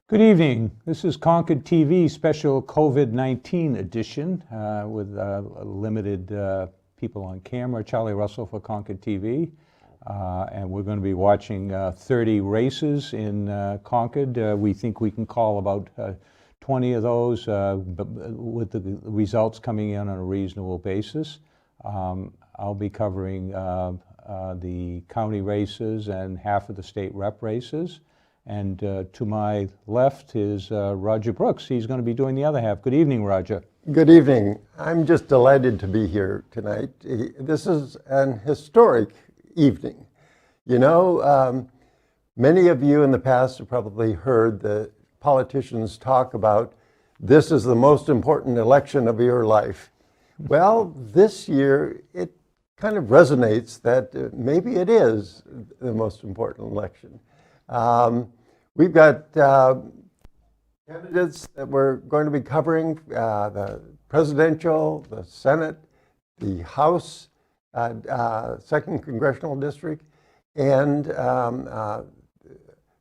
Good evening. This is Concord TV special COVID-19 edition with limited people on camera. Charlie Russell for Concord TV. And we're going to be watching 30 races in Concord. We think we can call about 20 of those with the results coming in on a reasonable basis. I'll be covering the county races and half of the state rep races. And to my left is Roger Brooks. He's going to be doing the other half. Good evening, Roger. Good evening. I'm just delighted to be here tonight. This is an historic evening. You know, many of you in the past have probably heard the politicians talk about this is the most important election of your life. Well, this year it kind of resonates that maybe it is the most important election. We've got candidates that we're going to be covering, the presidential, the Senate, the House, 2nd Congressional District, and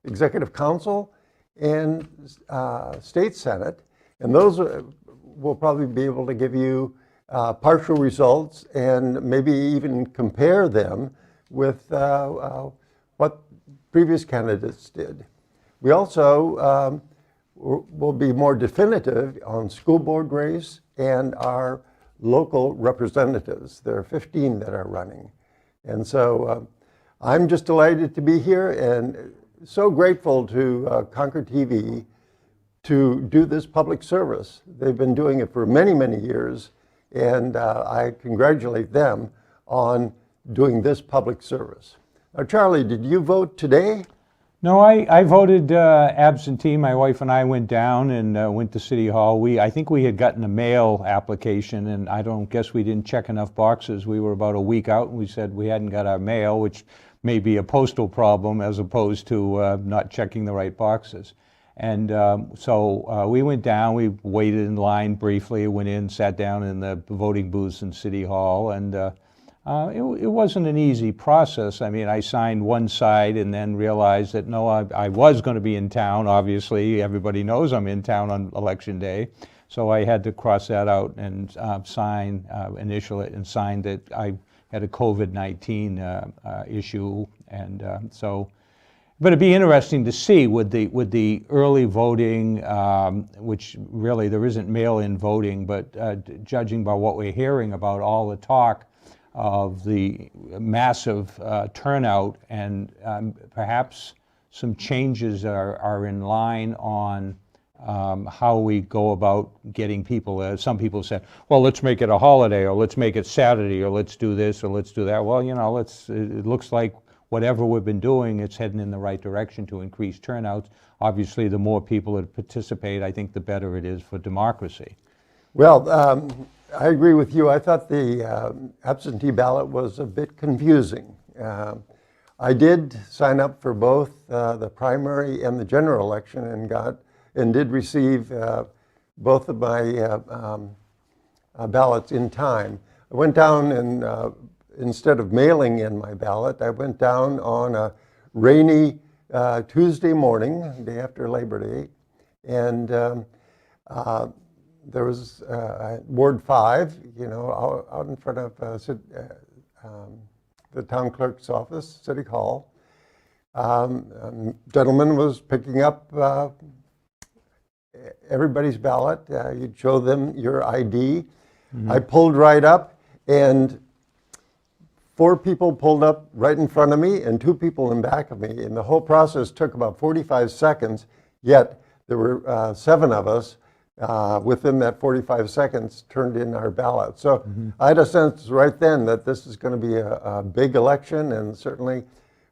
Executive Council, and State Senate. And those will probably be able to give you partial results and maybe even compare them with what previous candidates did. We also will be more definitive on school board race and our local representatives. There are 15 that are running. And so I'm just delighted to be here and so grateful to Concord TV to do this public service. They've been doing it for many, many years, and I congratulate them on doing this public service. Now, Charlie, did you vote today? No, I voted absentee. My wife and I went down and went to City Hall. I think we had gotten a mail application, and I don't guess we didn't check enough boxes. We were about a week out, and we said we hadn't got our mail, which may be a postal problem as opposed to not checking the right boxes. And so we went down. We waited in line briefly, went in, sat down in the voting booths in City Hall, and it wasn't an easy process. I mean, I signed one side and then realized that, no, I was going to be in town. Obviously, everybody knows I'm in town on Election Day. So I had to cross that out and initial it and sign that I had a COVID-19 issue. And but it'd be interesting to see with the early voting, which really there isn't mail-in voting, but judging by what we're hearing about all the talk of the massive turnout, and perhaps some changes are in line on how we go about getting people. Some people said, well, let's make it a holiday, or let's make it Saturday, or let's do this, or let's do that. Well, you know, it looks like whatever we've been doing, it's heading in the right direction to increase turnouts. Obviously, the more people that participate, I think the better it is for democracy. Well, I agree with you. I thought the absentee ballot was a bit confusing. I did sign up for both the primary and the general election and did receive both of my ballots in time. I went down and instead of mailing in my ballot, I went down on a rainy Tuesday morning, day after Labor Day, and there was Ward 5, you know, out in front of the town clerk's office, City Hall. A gentleman was picking up everybody's ballot. You'd show them your ID. Mm-hmm. I pulled right up, and 4 people pulled up right in front of me and 2 people in back of me. And the whole process took about 45 seconds, yet there were 7 of us within that 45 seconds turned in our ballot. So I had a sense right then that this is going to be a big election, and certainly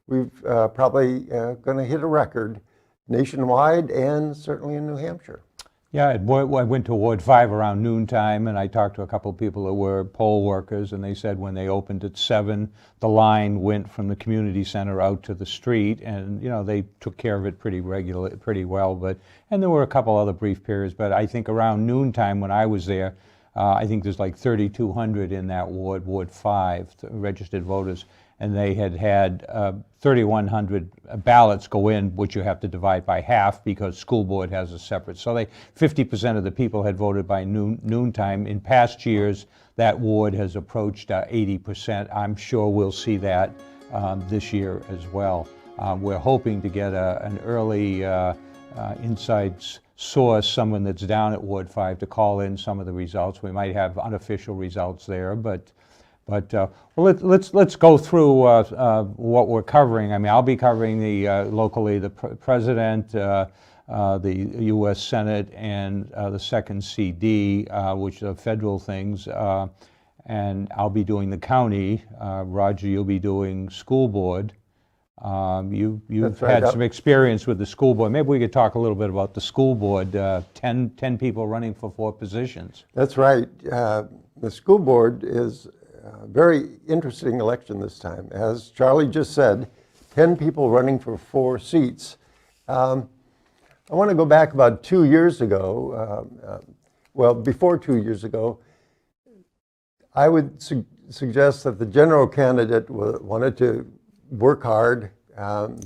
we've probably going to hit a record nationwide and certainly in New Hampshire. Yeah, I went to Ward 5 around noontime, and I talked to a couple of people that were poll workers, and they said when they opened at 7, the line went from the community center out to the street, and you know they took care of it pretty well. And there were a couple other brief periods, but I think around noontime when I was there, I think there's like 3,200 in that ward, Ward 5, registered voters. and they had 3,100 ballots go in, which you have to divide by half because school board has a separate. So 50% of the people had voted by noontime. In past years, that ward has approached 80%. I'm sure we'll see that this year as well. We're hoping to get an early inside source, someone that's down at Ward 5, to call in some of the results. We might have unofficial results there, but well, let's go through what we're covering. I mean, I'll be covering locally the president, the U.S. Senate, and the second CD, which are federal things. And I'll be doing the county. Roger, you'll be doing school board. You've had some experience with the school board. Maybe we could talk a little bit about the school board. 10 people running for 4 positions. That's right. The school board is a very interesting election this time. As Charlie just said, 10 people running for 4 seats. I want to go back about 2 years ago. Well, before 2 years ago, I would suggest that the general candidate wanted to work hard,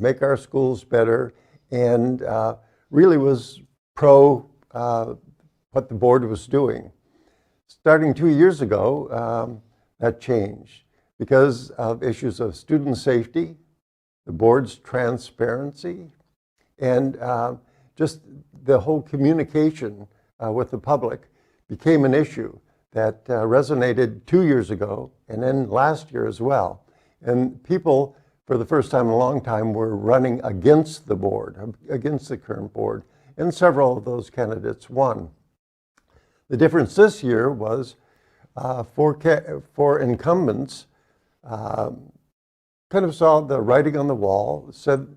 make our schools better, and really was pro what the board was doing. Starting 2 years ago, that changed because of issues of student safety, the board's transparency, and just the whole communication with the public became an issue that resonated 2 years ago and then last year as well. And people, for the first time in a long time, were running against the board, against the current board, and several of those candidates won. The difference this year was for incumbents kind of saw the writing on the wall, said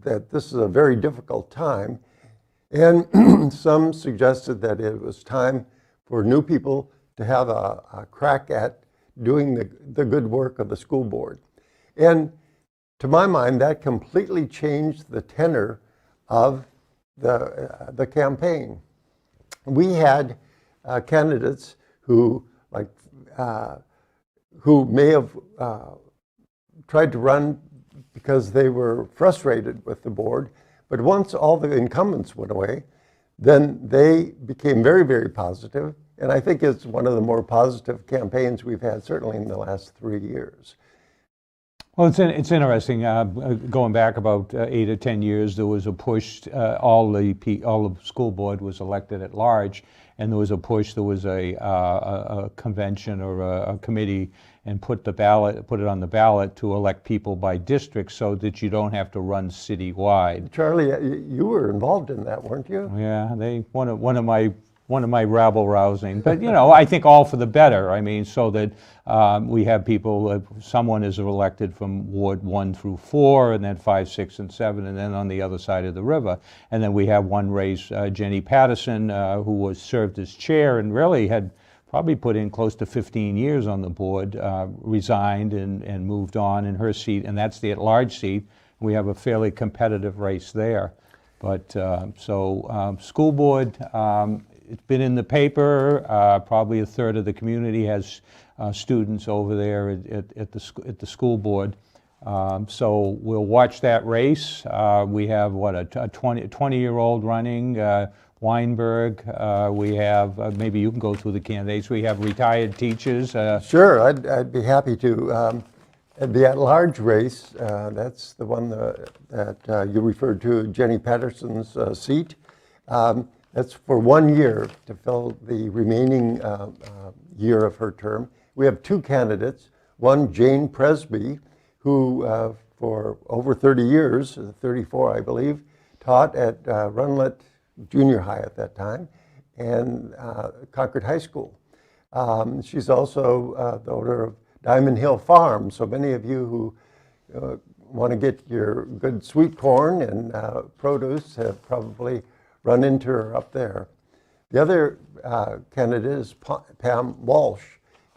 that this is a very difficult time, and some suggested that it was time for new people to have a crack at doing the good work of the school board. And to my mind, that completely changed the tenor of the campaign. We had candidates who may have tried to run because they were frustrated with the board, but once all the incumbents went away, then they became very, very positive. And I think it's one of the more positive campaigns we've had, certainly in the last 3 years. Well, it's interesting. Going back about 8 or 10 years, there was a push. All the school board was elected at large, and there was a push. There was a convention or a committee, and put it on the ballot to elect people by district, so that you don't have to run citywide. Charlie, you were involved in that, weren't you? Yeah, one of my rabble rousing, but I think all for the better. I mean, so that we have people, someone is elected from Ward 1 through 4, and then 5, 6, and 7, and then on the other side of the river. And then we have one race, Jenny Patterson, who served as chair and really had probably put in close to 15 years on the board, resigned and moved on in her seat, and that's the at-large seat. We have a fairly competitive race there. But school board, it's been in the paper. Probably a third of the community has students over there at the school board. So we'll watch that race. We have a 20-year-old running, Weinberg. We have maybe you can go through the candidates. We have retired teachers. Sure, I'd be happy to. The at-large race, that's the one that you referred to, Jenny Patterson's seat. That's for 1 year to fill the remaining year of her term. We have 2 candidates. One, Jane Presby, who for over 30 years, 34 I believe, taught at Runlet Junior High at that time and Concord High School. She's also the owner of Diamond Hill Farm. So many of you who want to get your good sweet corn and produce have probably run into her up there. The other candidate is Pam Walsh,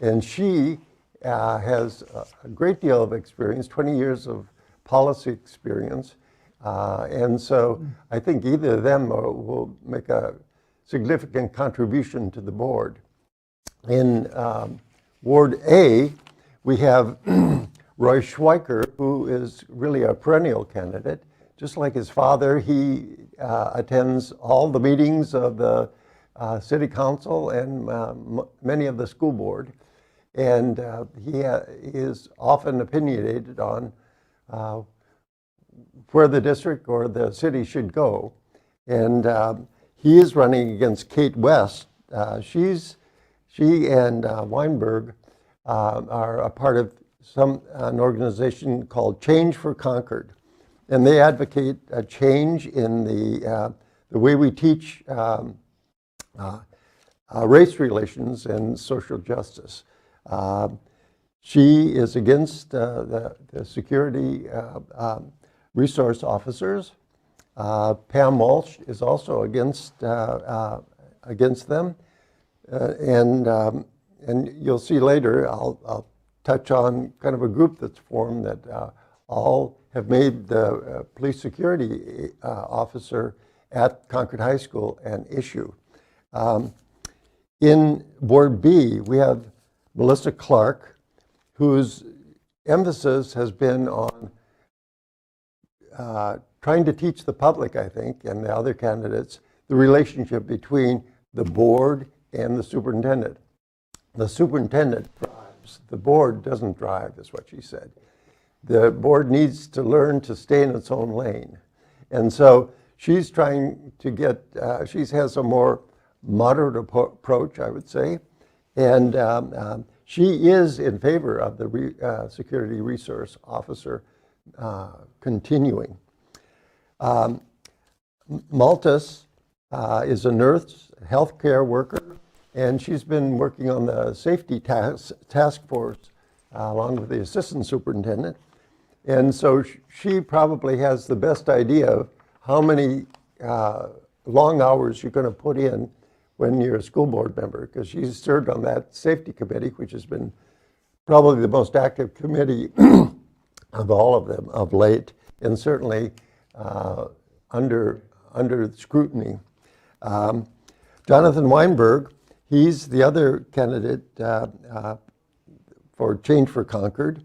and she has a great deal of experience, 20 years of policy experience. And so I think either of them will make a significant contribution to the board. In Ward A, we have Roy Schweiker, who is really a perennial candidate. Just like his father, he attends all the meetings of the city council and many of the school board. And he is often opinionated on where the district or the city should go. And he is running against Kate West. She and Weinberg are a part of an organization called Change for Concord. And they advocate a change in the way we teach race relations and social justice. She is against the security resource officers. Pam Walsh is also against them. And you'll see later, I'll touch on kind of a group that's formed that all have made the police security officer at Concord High School an issue. In Board B, we have Melissa Clark, whose emphasis has been on trying to teach the public, I think, and the other candidates, the relationship between the board and the superintendent. The superintendent drives. The board doesn't drive, is what she said. The board needs to learn to stay in its own lane. And so she's trying to get, she has a more moderate approach, I would say. And she is in favor of the security resource officer continuing. Maltus is a nurse, healthcare worker, and she's been working on the safety task force along with the assistant superintendent. And so she probably has the best idea of how many long hours you're going to put in when you're a school board member, because she's served on that safety committee, which has been probably the most active committee of all of them of late, and certainly under scrutiny. Jonathan Weinberg, he's the other candidate for Change for Concord,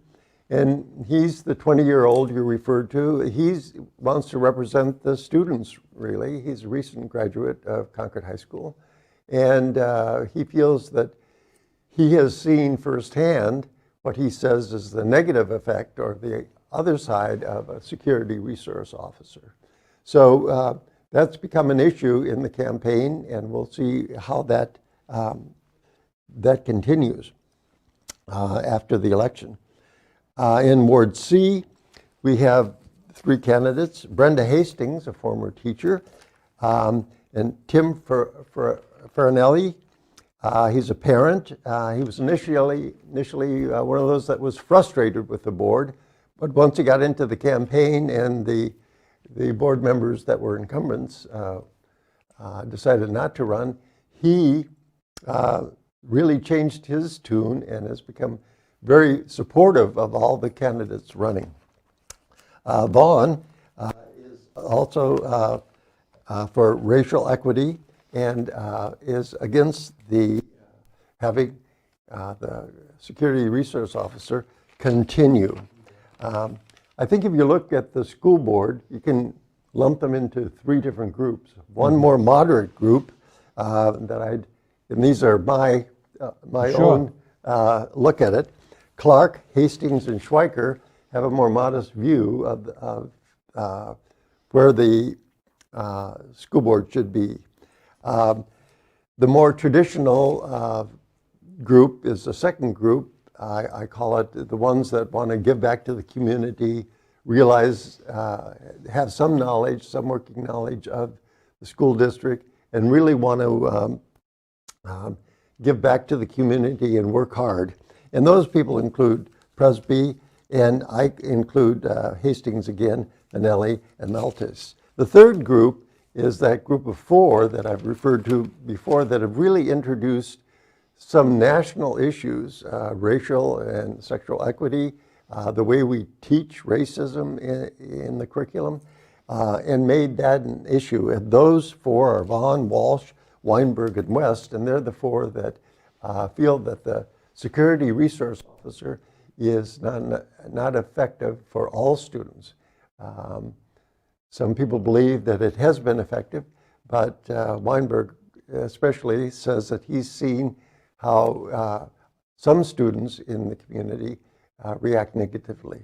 and he's the 20-year-old you referred to. He wants to represent the students, really. He's a recent graduate of Concord High School, and he feels that he has seen firsthand what he says is the negative effect or the other side of a security resource officer. So that's become an issue in the campaign, and we'll see how that continues after the election. In Ward C, we have three candidates: Brenda Hastings, a former teacher, and Tim Farinelli. He's a parent. He was initially one of those that was frustrated with the board, but once he got into the campaign and the board members that were incumbents decided not to run, he really changed his tune and has become very supportive of all the candidates running. Vaughn is also for racial equity and is against having the security resource officer continue. I think if you look at the school board, you can lump them into three different groups. One more moderate group and these are my own look at it. Clark, Hastings, and Schweiker have a more modest view of where the school board should be. The more traditional group is the second group. I call it the ones that want to give back to the community, realize, have some knowledge, some working knowledge of the school district, and really want to give back to the community and work hard. And those people include Presby, and I include Hastings again, Anelli, and Maltus. The third group is that group of four that I've referred to before that have really introduced some national issues, racial and sexual equity, the way we teach racism in the curriculum, and made that an issue. And those four are Vaughn, Walsh, Weinberg, and West, and they're the four that feel that the security resource officer is not effective for all students. Some people believe that it has been effective, but Weinberg especially says that he's seen how some students in the community react negatively.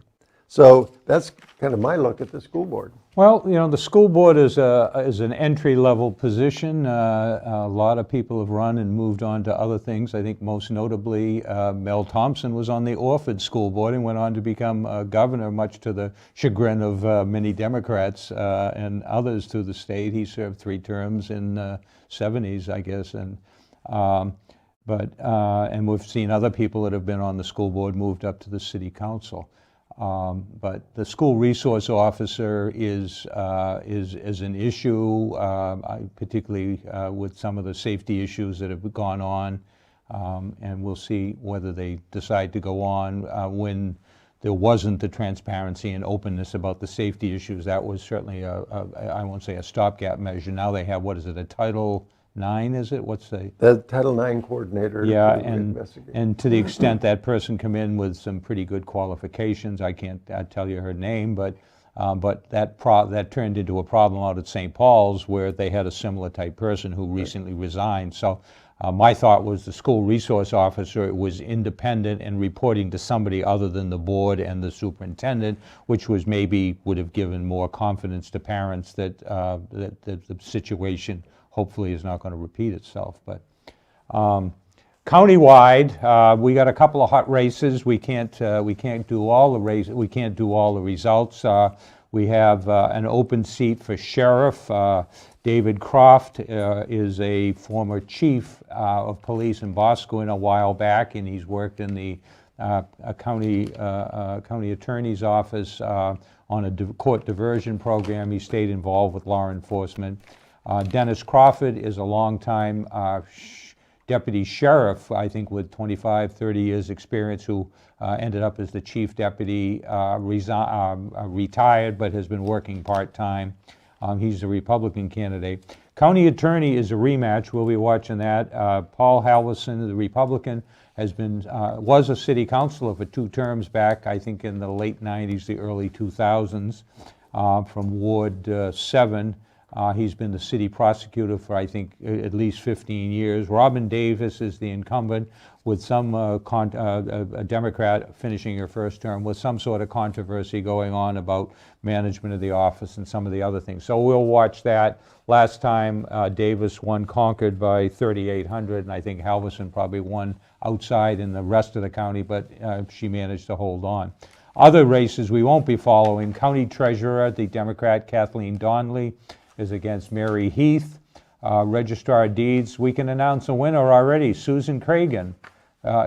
So that's kind of my look at the school board. Well, you know, the school board is an entry-level position. A lot of people have run and moved on to other things. I think most notably, Mel Thompson was on the Orford School Board and went on to become governor, much to the chagrin of many Democrats and others through the state. He served 3 terms in the 70s, I guess, and we've seen other people that have been on the school board moved up to the city council. But the school resource officer is an issue, particularly with some of the safety issues that have gone on, and we'll see whether they decide to go on. When there wasn't the transparency and openness about the safety issues, that was certainly I won't say a stopgap measure. Now they have, what is it, a Title IX, is it? What's the Title IX coordinator? Yeah, and to the extent that person come in with some pretty good qualifications, I can't tell you her name, but that turned into a problem out at St. Paul's where they had a similar type person who recently resigned. So my thought was the school resource officer was independent and reporting to somebody other than the board and the superintendent, which was maybe would have given more confidence to parents that the situation hopefully is not going to repeat itself. But countywide, we got a couple of hot races. We can't do all the races. We can't do all the results. We have an open seat for sheriff. David Croft is a former chief of police in Boscawen a while back, and he's worked in the county attorney's office on a court diversion program. He stayed involved with law enforcement. Dennis Crawford is a longtime deputy sheriff, I think with 25, 30 years experience, who ended up as the chief deputy, retired, but has been working part-time. He's a Republican candidate. County attorney is a rematch. We'll be watching that. Paul Halverson, the Republican, was a city councilor for 2 terms back, I think in the late 90s, the early 2000s, from Ward 7. He's been the city prosecutor for, I think, at least 15 years. Robin Davis is the incumbent, with some a Democrat finishing her first term, with some sort of controversy going on about management of the office and some of the other things. So we'll watch that. Last time, Davis won Concord by 3,800, and I think Halverson probably won outside in the rest of the county, but she managed to hold on. Other races we won't be following. County treasurer, the Democrat Kathleen Donnelly, is against Mary Heath. Registrar of Deeds, we can announce a winner already. Susan Cragen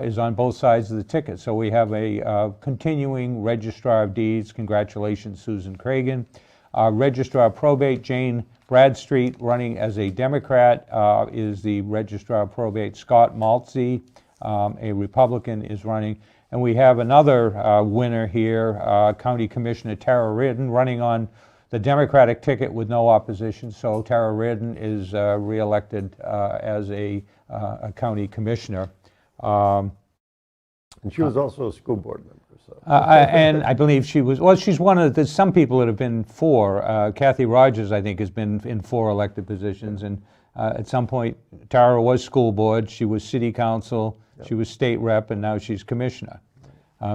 is on both sides of the ticket. So we have a continuing Registrar of Deeds. Congratulations, Susan Cragen. Registrar of Probate, Jane Bradstreet, running as a Democrat, is the Registrar of Probate. Scott Maltzy, a Republican, is running. And we have another winner here, County Commissioner Tara Reardon, running on the Democratic ticket with no opposition. So Tara Reardon is re-elected as a county commissioner. And she was also a school board member. So. And I believe she was, well, she's one of the, some people that have been 4. Kathy Rogers, I think, has been in 4 elected positions. And at some point, Tara was school board, she was city council, she was state rep, and now she's commissioner.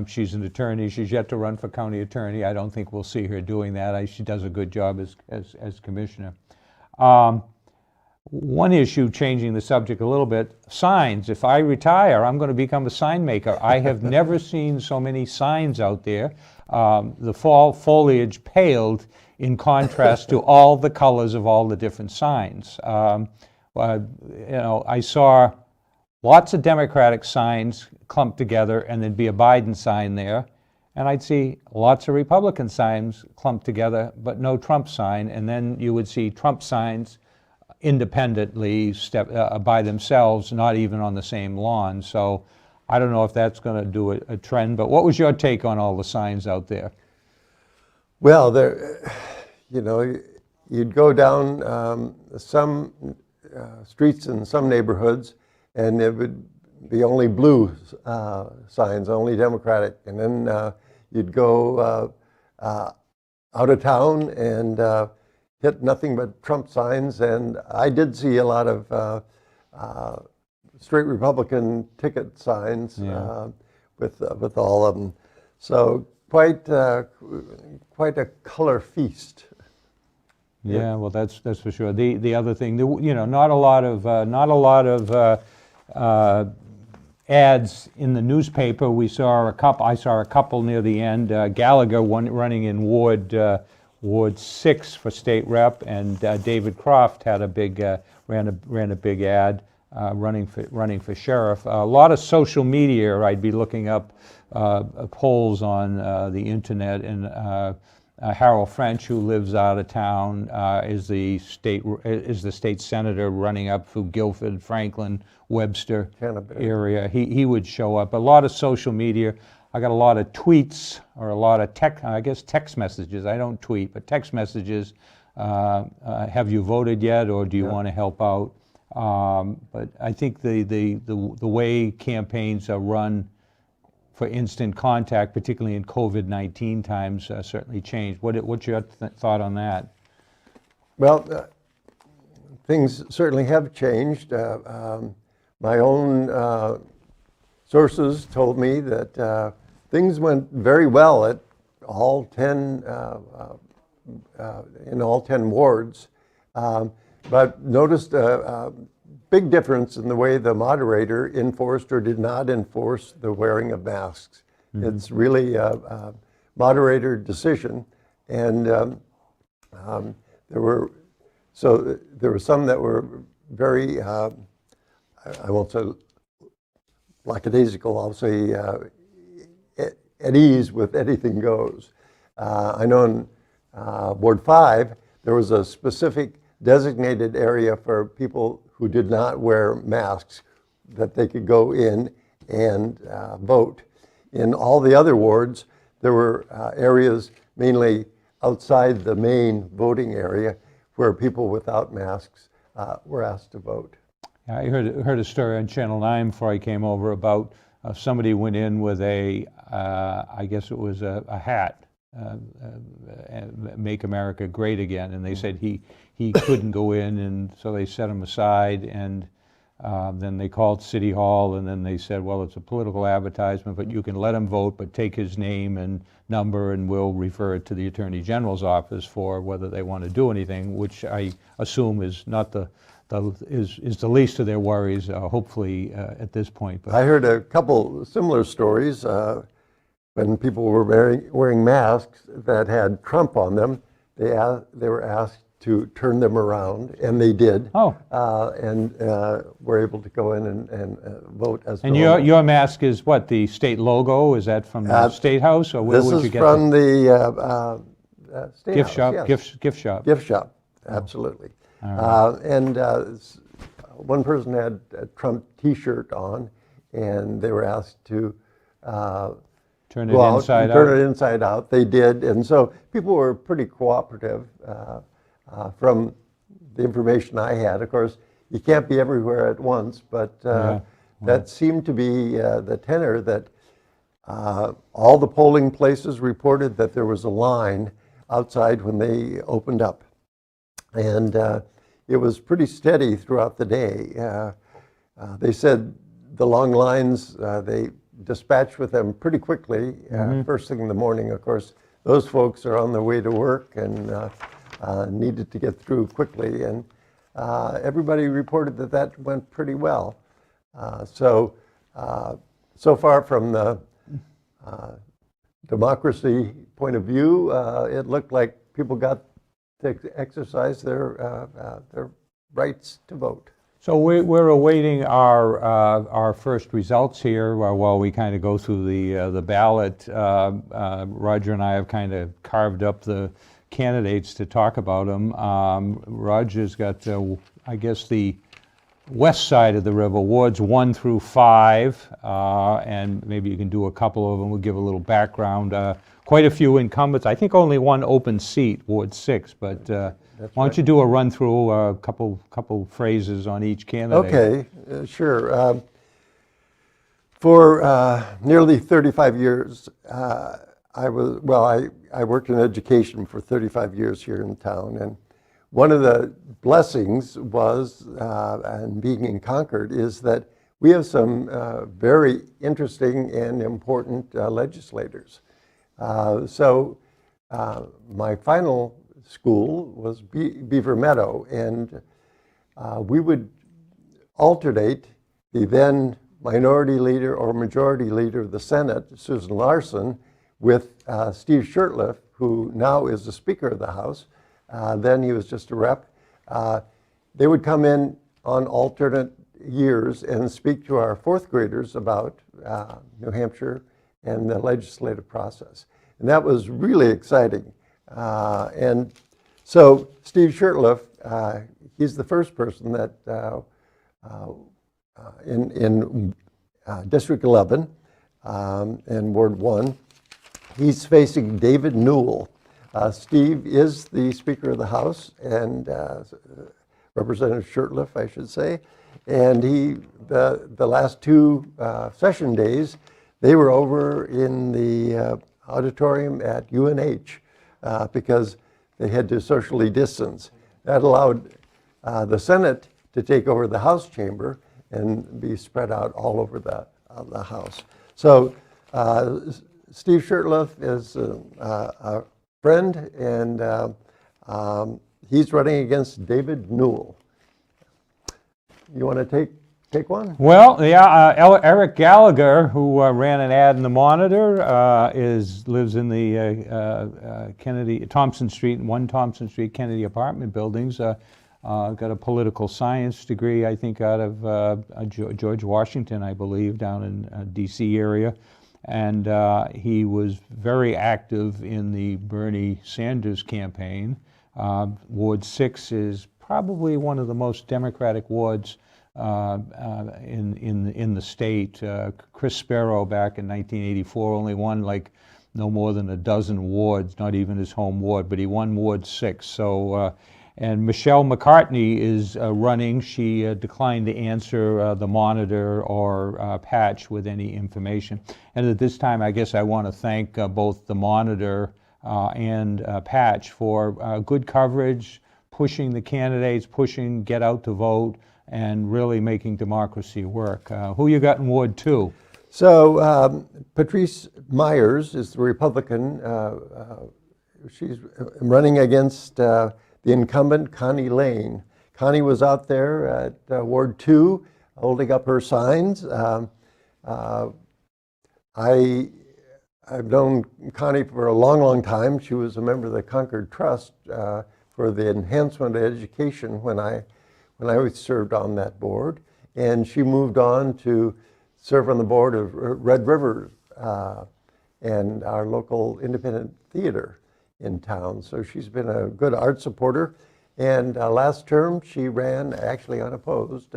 She's an attorney. She's yet to run for county attorney. I don't think we'll see her doing that. She does a good job as commissioner. One issue, changing the subject a little bit, signs. If I retire, I'm going to become a sign maker. I have never seen so many signs out there. The fall foliage paled in contrast to all the colors of all the different signs. I saw lots of Democratic signs clumped together, and there'd be a Biden sign there. And I'd see lots of Republican signs clumped together, but no Trump sign. And then you would see Trump signs independently by themselves, not even on the same lawn. So I don't know if that's going to do a trend, but what was your take on all the signs out there? Well, you'd go down some streets in some neighborhoods, and it would be only blue signs, only Democratic. And then you'd go out of town and hit nothing but Trump signs. And I did see a lot of straight Republican ticket signs with all of them. So quite a color feast. Yeah, well, that's for sure. The other thing, you know, not a lot of ads in the newspaper. I saw a couple near the end. Gallagher running in Ward 6 for state rep, and David Croft had ran a big ad running for sheriff. A lot of social media. I'd be looking up polls on the internet, and Harold French, who lives out of town, is the state senator running up through Guilford, Franklin, Webster area. He would show up. A lot of social media. I got a lot of tweets or a lot of text messages. I don't tweet, but text messages. Have you voted yet, or do you want to help out? But I think the way campaigns are run for instant contact, particularly in COVID-19 times, certainly changed. What's your thought on that? Well, things certainly have changed. My own sources told me that things went very well at all 10 in all 10 wards, but noticed a big difference in the way the moderator enforced or did not enforce the wearing of masks. Mm-hmm. It's really a moderator decision, and there were some that were very I won't say lackadaisical. I'll say at ease with anything goes. I know in Ward 5 there was a specific designated area for people who did not wear masks that they could go in and vote. In all the other wards, there were areas mainly outside the main voting area where people without masks were asked to vote. I heard a story on Channel 9 before I came over about somebody went in with I guess it was a hat, Make America Great Again, and they said he couldn't go in, and so they set him aside, and then they called City Hall, and then they said, well, it's a political advertisement, but you can let him vote, but take his name and number, and we'll refer it to the Attorney General's office for whether they want to do anything, which I assume is not the least of their worries, hopefully, at this point. But I heard a couple similar stories when people were wearing masks that had Trump on them. They were asked to turn them around, and they did. Oh. And were able to go in and vote as and normal. your mask is what, the state logo? Is that from the State House, or where would you get this? This is from the State gift House, shop? yes. Gift shop. Gift shop, absolutely. And one person had a Trump T-shirt on, and they were asked to turn it inside out. Turn it inside out. They did, and so people were pretty cooperative. From the information I had, of course, you can't be everywhere at once, but that seemed to be the tenor, that all the polling places reported that there was a line outside when they opened up. And it was pretty steady throughout the day. They said the long lines, they dispatched with them pretty quickly, first thing in the morning. Of course, those folks are on their way to work and needed to get through quickly. And everybody reported that that went pretty well. So far from the democracy point of view, it looked like people got to exercise their rights to vote. So we're awaiting our first results here while we kind of go through the ballot. Roger and I have kind of carved up the candidates to talk about them. Roger's got, I guess, the west side of the river, wards 1 through 5, and maybe you can do a couple of them. We'll give a little background. Quite a few incumbents. I think only one open seat, Ward 6, but why don't you do a run through, a couple phrases on each candidate? Okay, sure. For nearly 35 years, I worked in education for 35 years here in town, and one of the blessings was, and being in Concord, is that we have some very interesting and important legislators. So my final school was Beaver Meadow, and we would alternate the then minority leader or majority leader of the Senate, Susan Larson, with Steve Shurtleff, who now is the Speaker of the House. Then he was just a rep. They would come in on alternate years and speak to our fourth graders about New Hampshire and the legislative process. And that was really exciting. And so Steve Shurtleff, he's the first person that in District 11 and Ward 1, he's facing David Newell. Steve is the Speaker of the House, and Representative Shurtleff, I should say. And the last two session days, they were over in the auditorium at UNH because they had to socially distance. That allowed the Senate to take over the House chamber and be spread out all over the House. So Steve Shurtleff is a friend, and he's running against David Newell. You want to take one? Well, yeah, Eric Gallagher, who ran an ad in the Monitor, lives in the Thompson Street Kennedy apartment buildings. Got a political science degree, I think, out of George Washington, I believe, down in D.C. area. And he was very active in the Bernie Sanders campaign. Ward 6 is probably one of the most Democratic wards in the state. Chris Sparrow back in 1984 only won like no more than a dozen wards, not even his home ward, but he won Ward 6. So, and Michelle McCartney is running. She declined to answer the Monitor or Patch with any information. And at this time, I guess I want to thank both the Monitor and Patch for good coverage, pushing the candidates, pushing get out to vote, and really making democracy work. Who you got in Ward 2? So Patrice Myers is the Republican. She's running against the incumbent, Connie Lane. Connie was out there at Ward 2 holding up her signs. I've known Connie for a long, long time. She was a member of the Concord Trust for the enhancement of education when I served on that board. And she moved on to serve on the board of Red River and our local independent theater in town. So she's been a good art supporter. And last term, she ran actually unopposed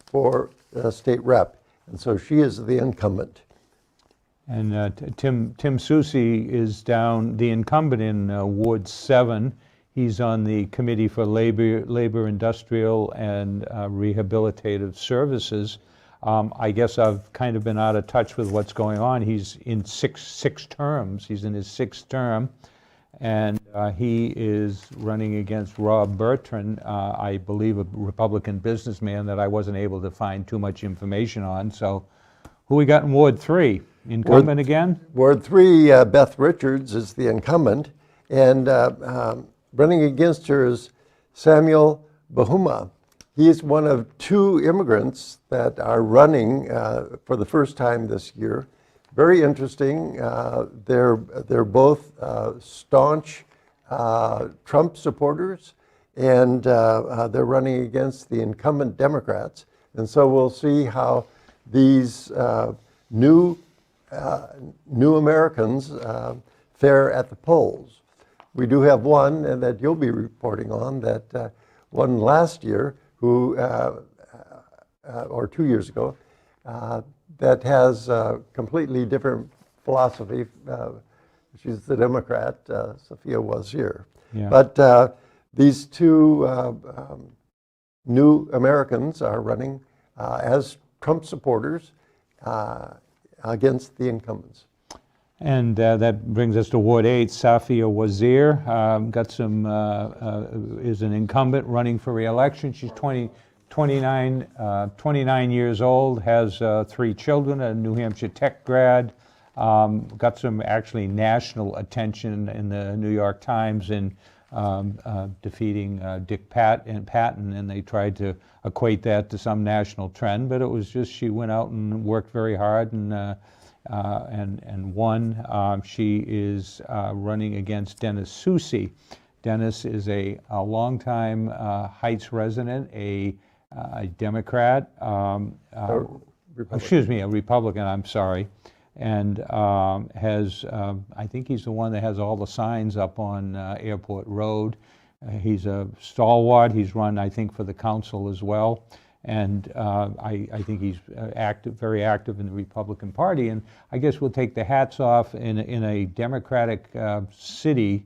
for state rep. And so she is the incumbent. And Tim Soucy is down, the incumbent in Ward 7. He's on the Committee for Labor, Industrial, and Rehabilitative Services. I guess I've kind of been out of touch with what's going on. He's in six terms. He's in his sixth term, and he is running against Rob Bertrand, I believe a Republican businessman that I wasn't able to find too much information on. So who we got in Ward 3? Incumbent again? Ward 3, Beth Richards is the incumbent, and running against her is Samuel Bahuma. He is one of two immigrants that are running for the first time this year. Very interesting. They're both staunch Trump supporters, and they're running against the incumbent Democrats. And so we'll see how these new Americans fare at the polls. We do have one that you'll be reporting on that won last year, who or 2 years ago, that has a completely different philosophy. She's the Democrat, Sophia Wazir. Yeah. But these two new Americans are running as Trump supporters, against the incumbents. And that brings us to Ward 8. Safia Wazir is an incumbent running for re-election. She's 29 years old, has 3 children, a New Hampshire Tech grad, got some actually national attention in the New York Times in defeating Dick Patton, and they tried to equate that to some national trend, but it was just she went out and worked very hard and won. She is running against Dennis Soucy. Dennis is a longtime Heights resident, a Democrat, excuse me, a Republican, I'm sorry, and has, I think he's the one that has all the signs up on Airport Road. He's a stalwart. He's run, I think, for the council as well. And I think he's very active in the Republican Party. And I guess we'll take the hats off in a Democratic city,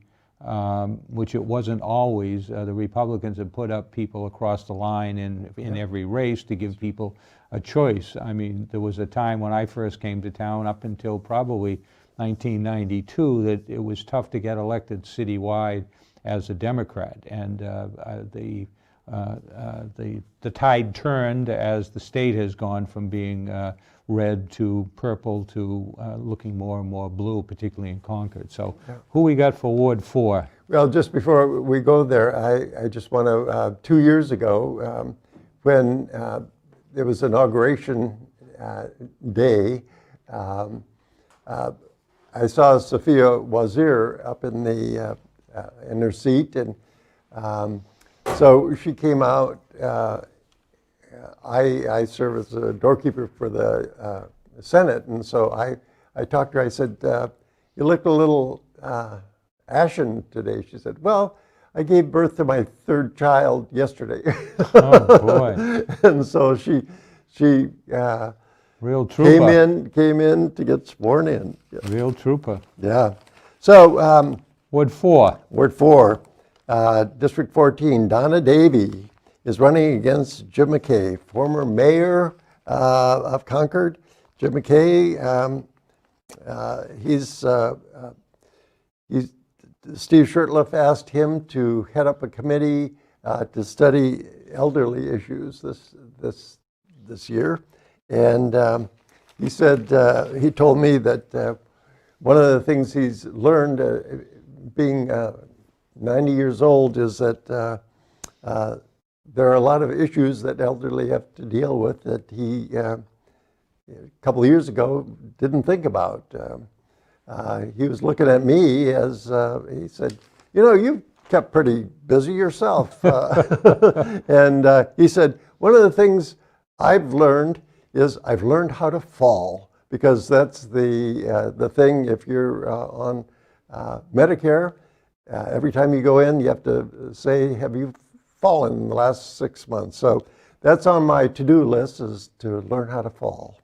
which it wasn't always. The Republicans have put up people across the line in every race to give people a choice. I mean, there was a time when I first came to town, up until probably 1992, that it was tough to get elected citywide as a Democrat. And the tide turned as the state has gone from being red to purple to looking more and more blue, particularly in Concord. So who we got for Ward 4? Well, just before we go there, I just want to, 2 years ago, when there was inauguration day, I saw Safia Wazir up in her seat, and so she came out. I serve as a doorkeeper for the Senate, and so I talked to her. I said, "You look a little ashen today." She said, "Well, I gave birth to my 3rd child yesterday." Oh boy! And so she Real trooper. came in to get sworn in. Yeah. Real trooper. Yeah. So Ward 4. Ward 4, District 14, Donna Davy is running against Jim McKay, former mayor of Concord. Jim McKay, Steve Shurtleff asked him to head up a committee to study elderly issues this year, and he said he told me that one of the things he's learned, being 90 years old, is that there are a lot of issues that elderly have to deal with that he, a couple of years ago, didn't think about. He was looking at me as he said, "You know, you've kept pretty busy yourself." And he said, "One of the things I've learned is I've learned how to fall, because that's the thing. If you're on Medicare, every time you go in, you have to say, 'Have you fallen in the last 6 months?' So that's on my to-do list, is to learn how to fall."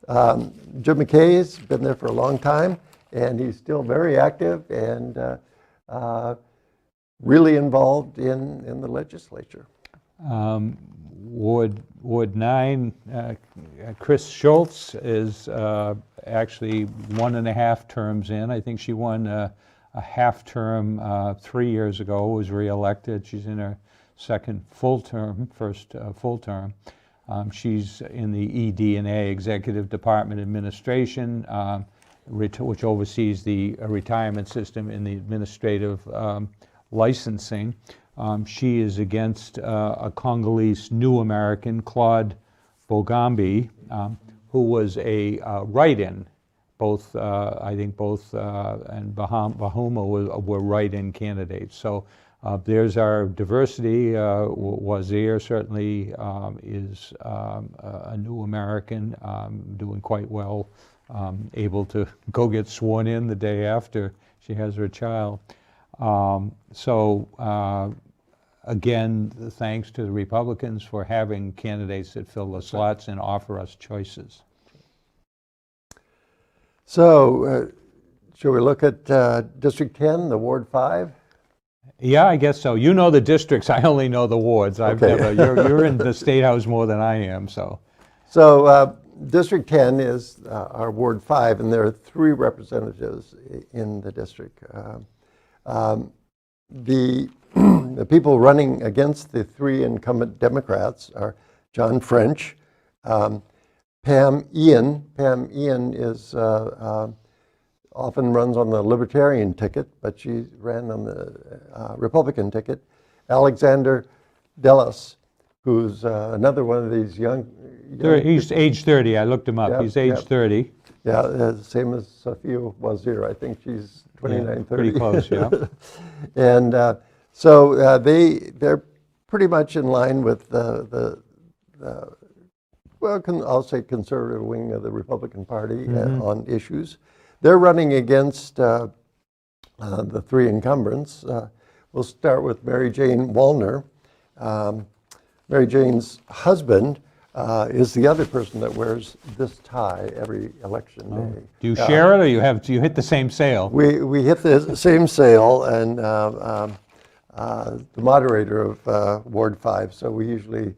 Jim McKay's been there for a long time, and he's still very active and really involved in the legislature. Ward 9, Chris Schultz is actually 1.5 terms in. I think she won a half term 3 years ago, was reelected. She's in her second full term, first full term. She's in the ED&A, Executive Department Administration, which oversees the retirement system and the administrative licensing. She is against a Congolese New American, Claude Bogambi, who was a write-in. Both, I think both and Bahuma were write-in candidates. So there's our diversity. Wazir certainly is a New American, doing quite well, able to go get sworn in the day after she has her child. Again, thanks to the Republicans for having candidates that fill the slots and offer us choices. So, shall we look at District 10, the Ward 5? Yeah, I guess so. You know the districts. I only know the wards. I've Okay. never. You're in the State House more than I am. So District 10 is our Ward 5, and there are 3 representatives in the district. The, the people running against the 3 incumbent Democrats are John French, Pam Ian. Pam Ian is often runs on the Libertarian ticket, but she ran on the Republican ticket. Alexander Dellis, who's another one of these young He's age 30. I looked him up. Yep, He's age yep. 30. Yeah, same as Sophia Wazir. I think she's 29, 30. Pretty close, yeah. And so they're pretty much in line with the well, I'll say conservative wing of the Republican Party on issues. They're running against the 3 incumbents. We'll start with Mary Jane Wallner. Mary Jane's husband is the other person that wears this tie every election day. Do you share it, or do you hit the same sale? We hit the same sale, and the moderator of Ward 5, so we usually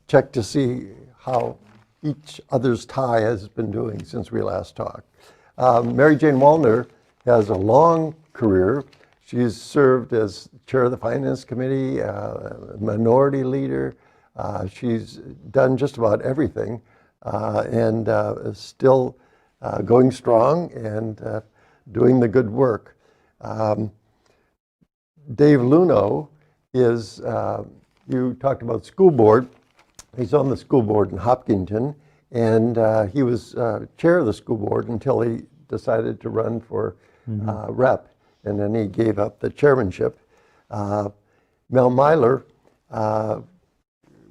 check to see how each other's tie has been doing since we last talked. Mary Jane Wallner has a long career. She's served as chair of the Finance Committee, minority leader. She's done just about everything, and is still going strong and doing the good work. Dave Luno is, you talked about school board. He's on the school board in Hopkinton, and he was chair of the school board until he decided to run for rep, and then he gave up the chairmanship. Mel Myler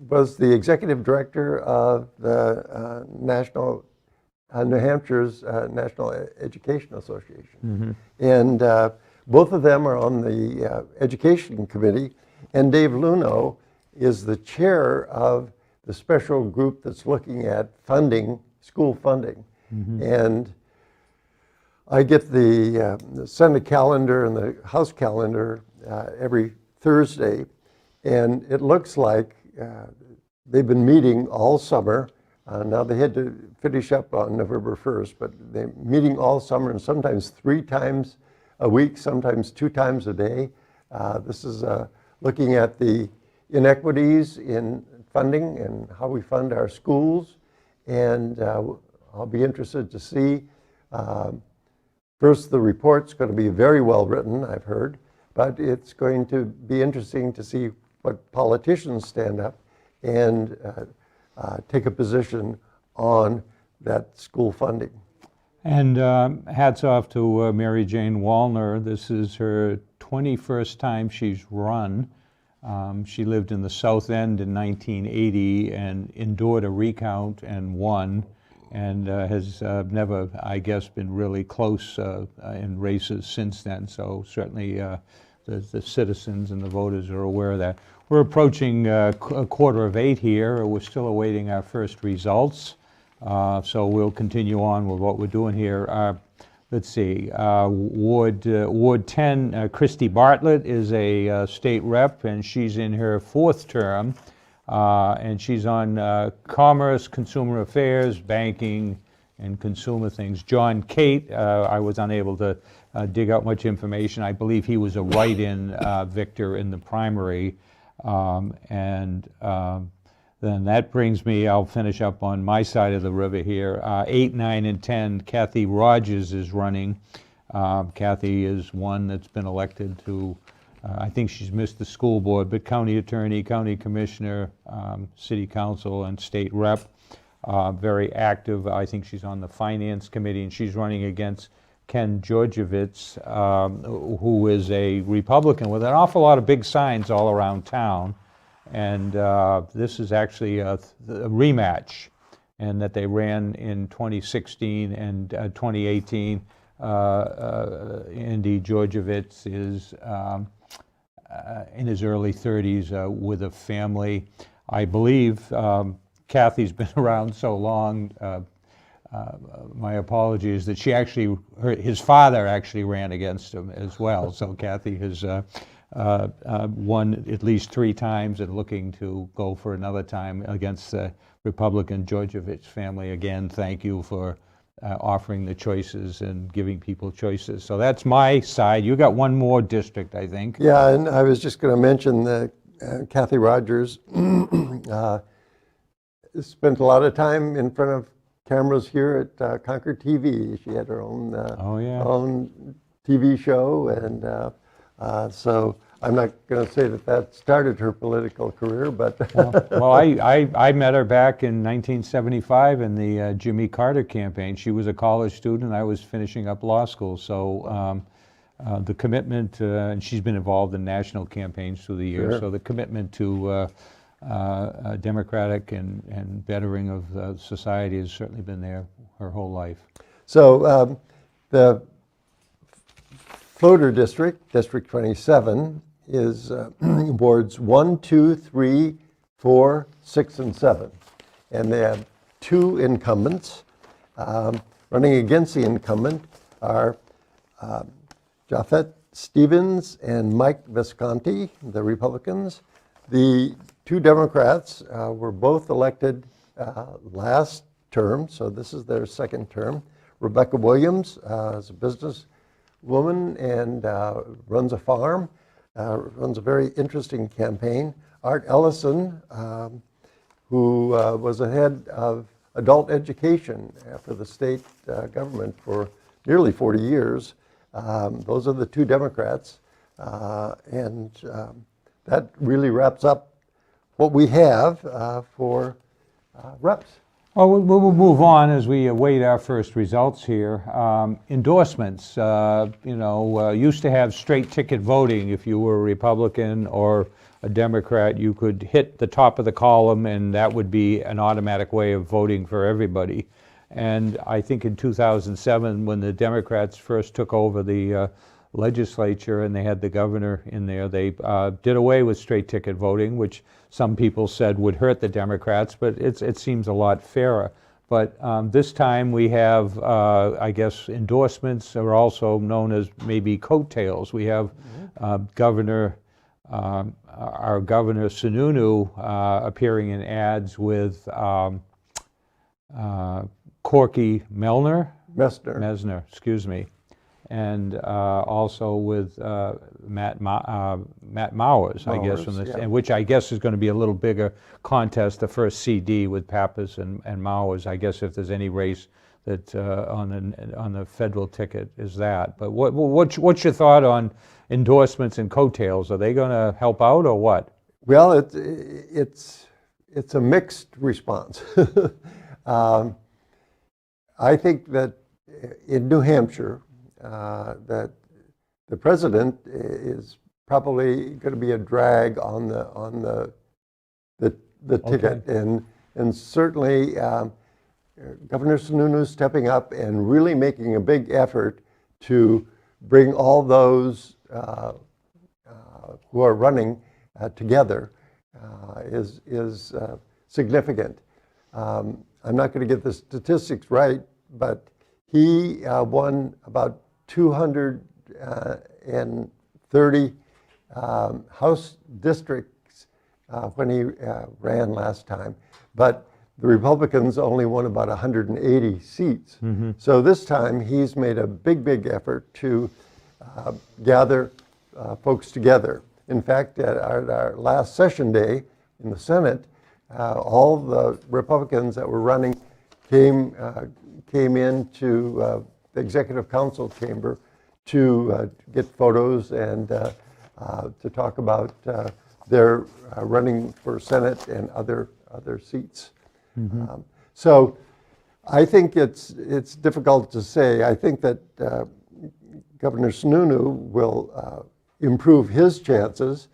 was the executive director of the New Hampshire's National Education Association. And both of them are on the Education Committee, and Dave Luno is the chair of the special group that's looking at funding, school funding. And I get the Senate calendar and the House calendar every Thursday, and it looks like they've been meeting all summer. Now they had to finish up on November 1st, but they're meeting all summer, and sometimes 3 times a week, sometimes 2 times a day. This is looking at the inequities in funding and how we fund our schools, and I'll be interested to see. First, the report's going to be very well written, I've heard, but it's going to be interesting to see what politicians stand up and take a position on that school funding. And hats off to Mary Jane Wallner. This is her 21st time she's run. She lived in the South End in 1980 and endured a recount and won, and has never, I guess, been really close in races since then. So certainly the citizens and the voters are aware of that. We're approaching 7:15 here. We're still awaiting our first results. So we'll continue on with what we're doing here. Let's see, Ward 10, Christy Bartlett is a state rep, and she's in her 4th term, and she's on commerce, consumer affairs, banking, and consumer things. John Cate, I was unable to dig out much information. I believe he was a write-in victor in the primary, then that brings me, I'll finish up on my side of the river here. 8, 9, and 10, Kathy Rogers is running. Kathy is one that's been elected to, I think she's missed the school board, but county attorney, county commissioner, city council, and state rep. Very active. I think she's on the finance committee, and she's running against Ken Georgievitz, who is a Republican with an awful lot of big signs all around town. And this is actually a rematch, and that they ran in 2016 and 2018. Andy Georgievitz is in his early 30s with a family. I believe Kathy's been around so long. my apologies that his father actually ran against him as well. So Kathy has won at least 3 times and looking to go for another time against the Republican Georgievich family. Again, thank you for offering the choices and giving people choices. So that's my side. You got one more district, I think. Yeah, and I was just going to mention that Kathy Rogers spent a lot of time in front of cameras here at Concord TV. She had her own own TV show, and so I'm not going to say that started her political career, but well, I met her back in 1975 in the Jimmy Carter campaign. She was a college student. I was finishing up law school, so the commitment, and she's been involved in national campaigns through the years. Sure. So the commitment to democratic and bettering of society has certainly been there her whole life. So the floater district, District 27, is wards 1, 2, 3, 4, 6, and 7. And they have 2 incumbents. Running against the incumbent are Japhet Stevens and Mike Visconti, the Republicans. The 2 Democrats were both elected last term, so this is their second term. Rebecca Williams is a businesswoman and runs a farm, runs a very interesting campaign. Art Ellison, who was the head of adult education for the state government for nearly 40 years. Those are the 2 Democrats, and that really wraps up what we have for reps. Well, we'll move on as we await our first results here. Endorsements, used to have straight ticket voting. If you were a Republican or a Democrat, you could hit the top of the column and that would be an automatic way of voting for everybody. And I think in 2007, when the Democrats first took over the legislature and they had the governor in there, they did away with straight ticket voting, which some people said would hurt the Democrats, but it seems a lot fairer. But this time we have, I guess, endorsements are also known as maybe coattails. We have our Governor Sununu appearing in ads with Corky Messner, excuse me, and also with Matt Mowers, I guess, from this, yeah. and which I guess is going to be a little bigger contest, the first CD with Pappas and Mowers. I guess if there's any race that on the federal ticket is that. But what's your thought on endorsements and coattails? Are they going to help out or what? Well, it's a mixed response. I think that in New Hampshire, that the president is probably going to be a drag on the ticket, and certainly Governor Sununu stepping up and really making a big effort to bring all those who are running together is significant. I'm not going to get the statistics right, but he won about 230 House districts when he ran last time, but the Republicans only won about 180 seats. Mm-hmm. So this time he's made a big effort to gather folks together. In fact, at our last session day in the Senate, all the Republicans that were running came into the Executive Council chamber to get photos and to talk about their running for Senate and other seats. Mm-hmm. So I think it's difficult to say. I think that Governor Sununu will improve his chances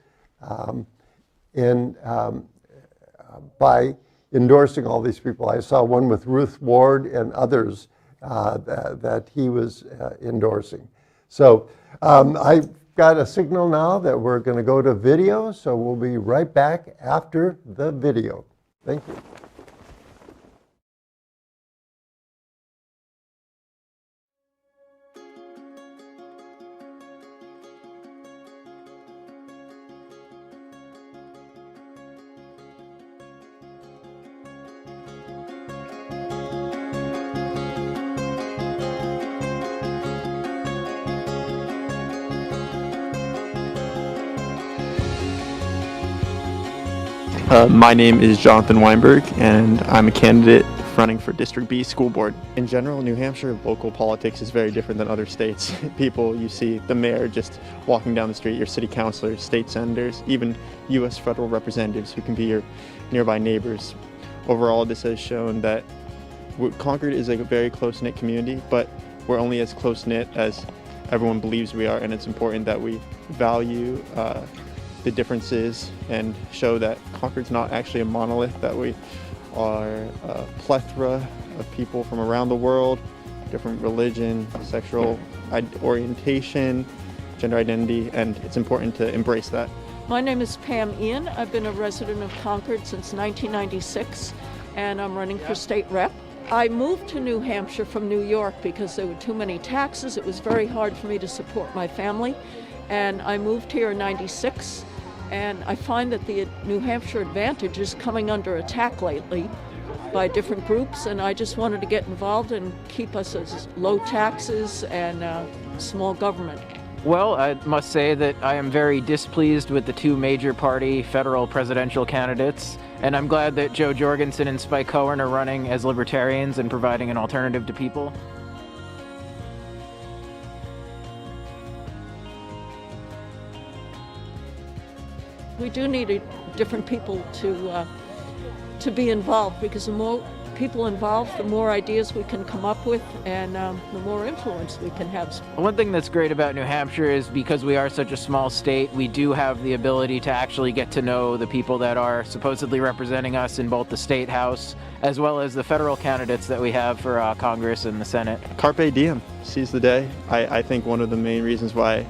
by endorsing all these people. I saw one with Ruth Ward and others that he was endorsing. So I've got a signal now that we're going to go to video, so we'll be right back after the video. Thank you. My name is Jonathan Weinberg, and I'm a candidate running for District B School Board. In general, New Hampshire local politics is very different than other states. People, you see the mayor just walking down the street, your city councilors, state senators, even U.S. federal representatives who can be your nearby neighbors. Overall, this has shown that Concord is a very close-knit community, but we're only as close-knit as everyone believes we are, and it's important that we value the differences and show that Concord's not actually a monolith, that we are a plethora of people from around the world, different religion, sexual orientation, gender identity, and it's important to embrace that. My name is Pam Ian. I've been a resident of Concord since 1996, and I'm running for state rep. I moved to New Hampshire from New York because there were too many taxes. It was very hard for me to support my family, and I moved here in 96, and I find that the New Hampshire advantage is coming under attack lately by different groups, and I just wanted to get involved and keep us as low taxes and small government. Well, I must say that I am very displeased with the two major party federal presidential candidates, and I'm glad that Joe Jorgensen and Spike Cohen are running as libertarians and providing an alternative to people. We do need different people to be involved, because the more people involved, the more ideas we can come up with, and the more influence we can have. One thing that's great about New Hampshire is because we are such a small state, we do have the ability to actually get to know the people that are supposedly representing us in both the state house as well as the federal candidates that we have for Congress and the Senate. Carpe diem, seize the day. I think one of the main reasons why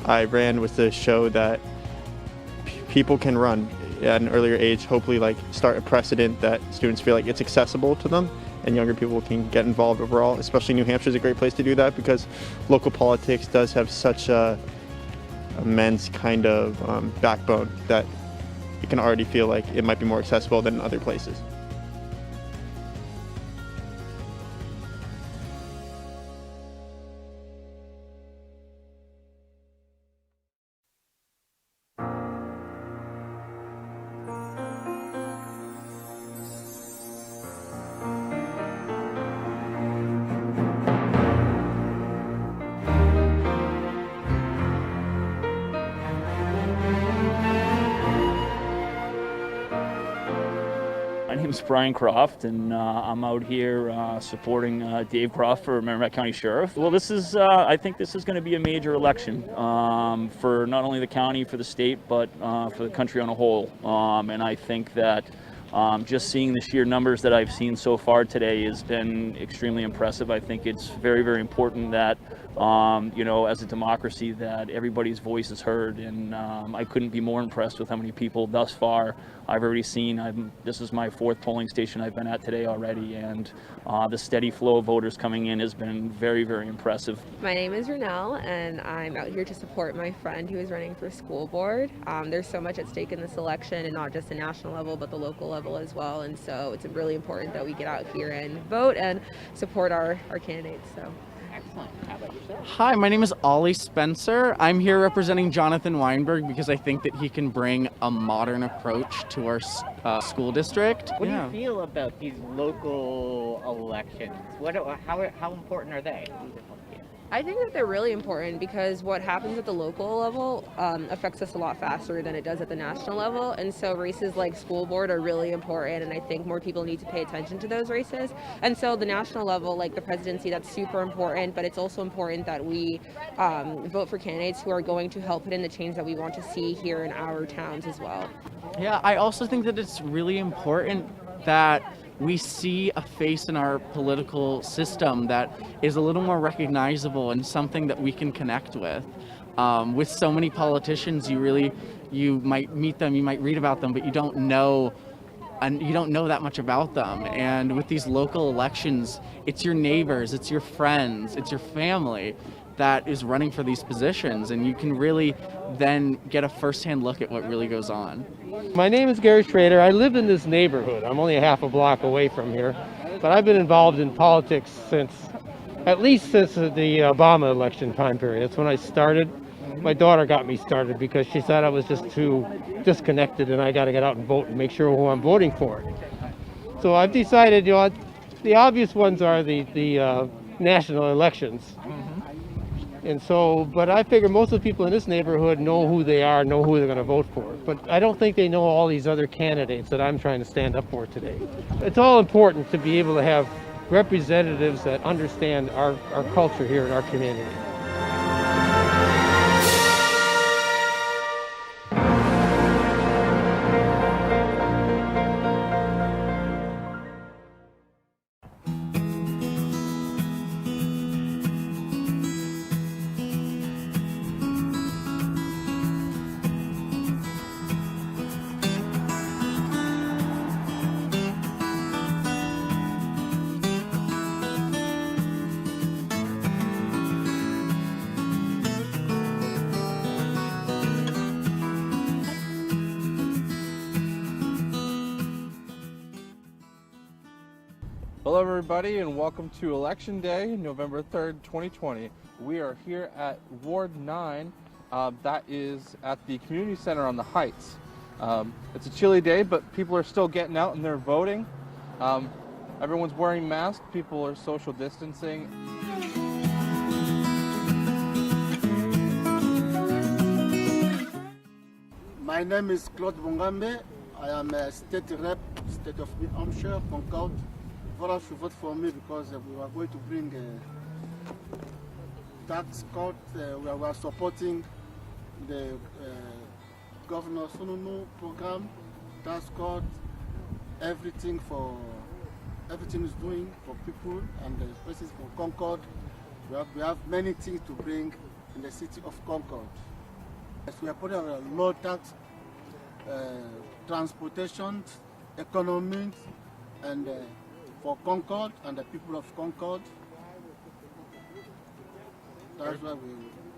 I ran was to show that people can run at an earlier age, hopefully start a precedent that students feel like it's accessible to them and younger people can get involved overall. Especially New Hampshire is a great place to do that because local politics does have such a immense kind of backbone that it can already feel like it might be more accessible than in other places. My name is Brian Croft, and I'm out here supporting Dave Croft for Merrimack County Sheriff. Well, this is, I think this is going to be a major election for not only the county, for the state, but for the country on a whole. And I think that just seeing the sheer numbers that I've seen so far today has been extremely impressive. I think it's very, very important that, you know, as a democracy, that everybody's voice is heard. And I couldn't be more impressed with how many people thus far I've already seen. This is my fourth polling station I've been at today already, and the steady flow of voters coming in has been very, very impressive. My name is Renelle, and I'm out here to support my friend who is running for school board. There's so much at stake in this election, and not just the national level, but the local level as well. And so it's really important that we get out here and vote and support our candidates. So. Excellent. How about yourself? Hi, my name is Ollie Spencer. I'm here representing Jonathan Weinberg because I think that he can bring a modern approach to our school district. What do you feel about these local elections? How important are they? I think that they're really important because what happens at the local level affects us a lot faster than it does at the national level. And so races like school board are really important, and I think more people need to pay attention to those races. And so the national level, like the presidency, that's super important, but it's also important that we vote for candidates who are going to help put in the change that we want to see here in our towns as well. Yeah, I also think that it's really important that we see a face in our political system that is a little more recognizable and something that we can connect with. With so many politicians, you might meet them, you might read about them, but you don't know that much about them. And with these local elections, it's your neighbors, it's your friends, it's your family that is running for these positions, and you can really then get a first-hand look at what really goes on. My name is Gary Schrader. I live in this neighborhood. I'm only a half a block away from here, but I've been involved in politics at least since the Obama election time period. That's when I started, My daughter got me started because she thought I was just too disconnected and I got to get out and vote and make sure who I'm voting for. So I've decided, the obvious ones are the national elections. And so, but I figure most of the people in this neighborhood know who they are, know who they're going to vote for. But I don't think they know all these other candidates that I'm trying to stand up for today. It's all important to be able to have representatives that understand our culture here in our community. Hello everybody and welcome to Election Day, November 3rd, 2020. We are here at Ward 9, that is at the Community Center on the Heights. It's a chilly day, but people are still getting out and they're voting. Everyone's wearing masks, people are social distancing. My name is Claude Bongambe. I am a state rep, state of New Hampshire, Concord. Voters should vote for me because we are going to bring a tax cut. We are supporting the Governor Sununu program, tax cut, everything is doing for people and especially for Concord. We have many things to bring in the city of Concord. Yes, we are putting a low tax, transportation, economy, and for Concord and the people of Concord. That's why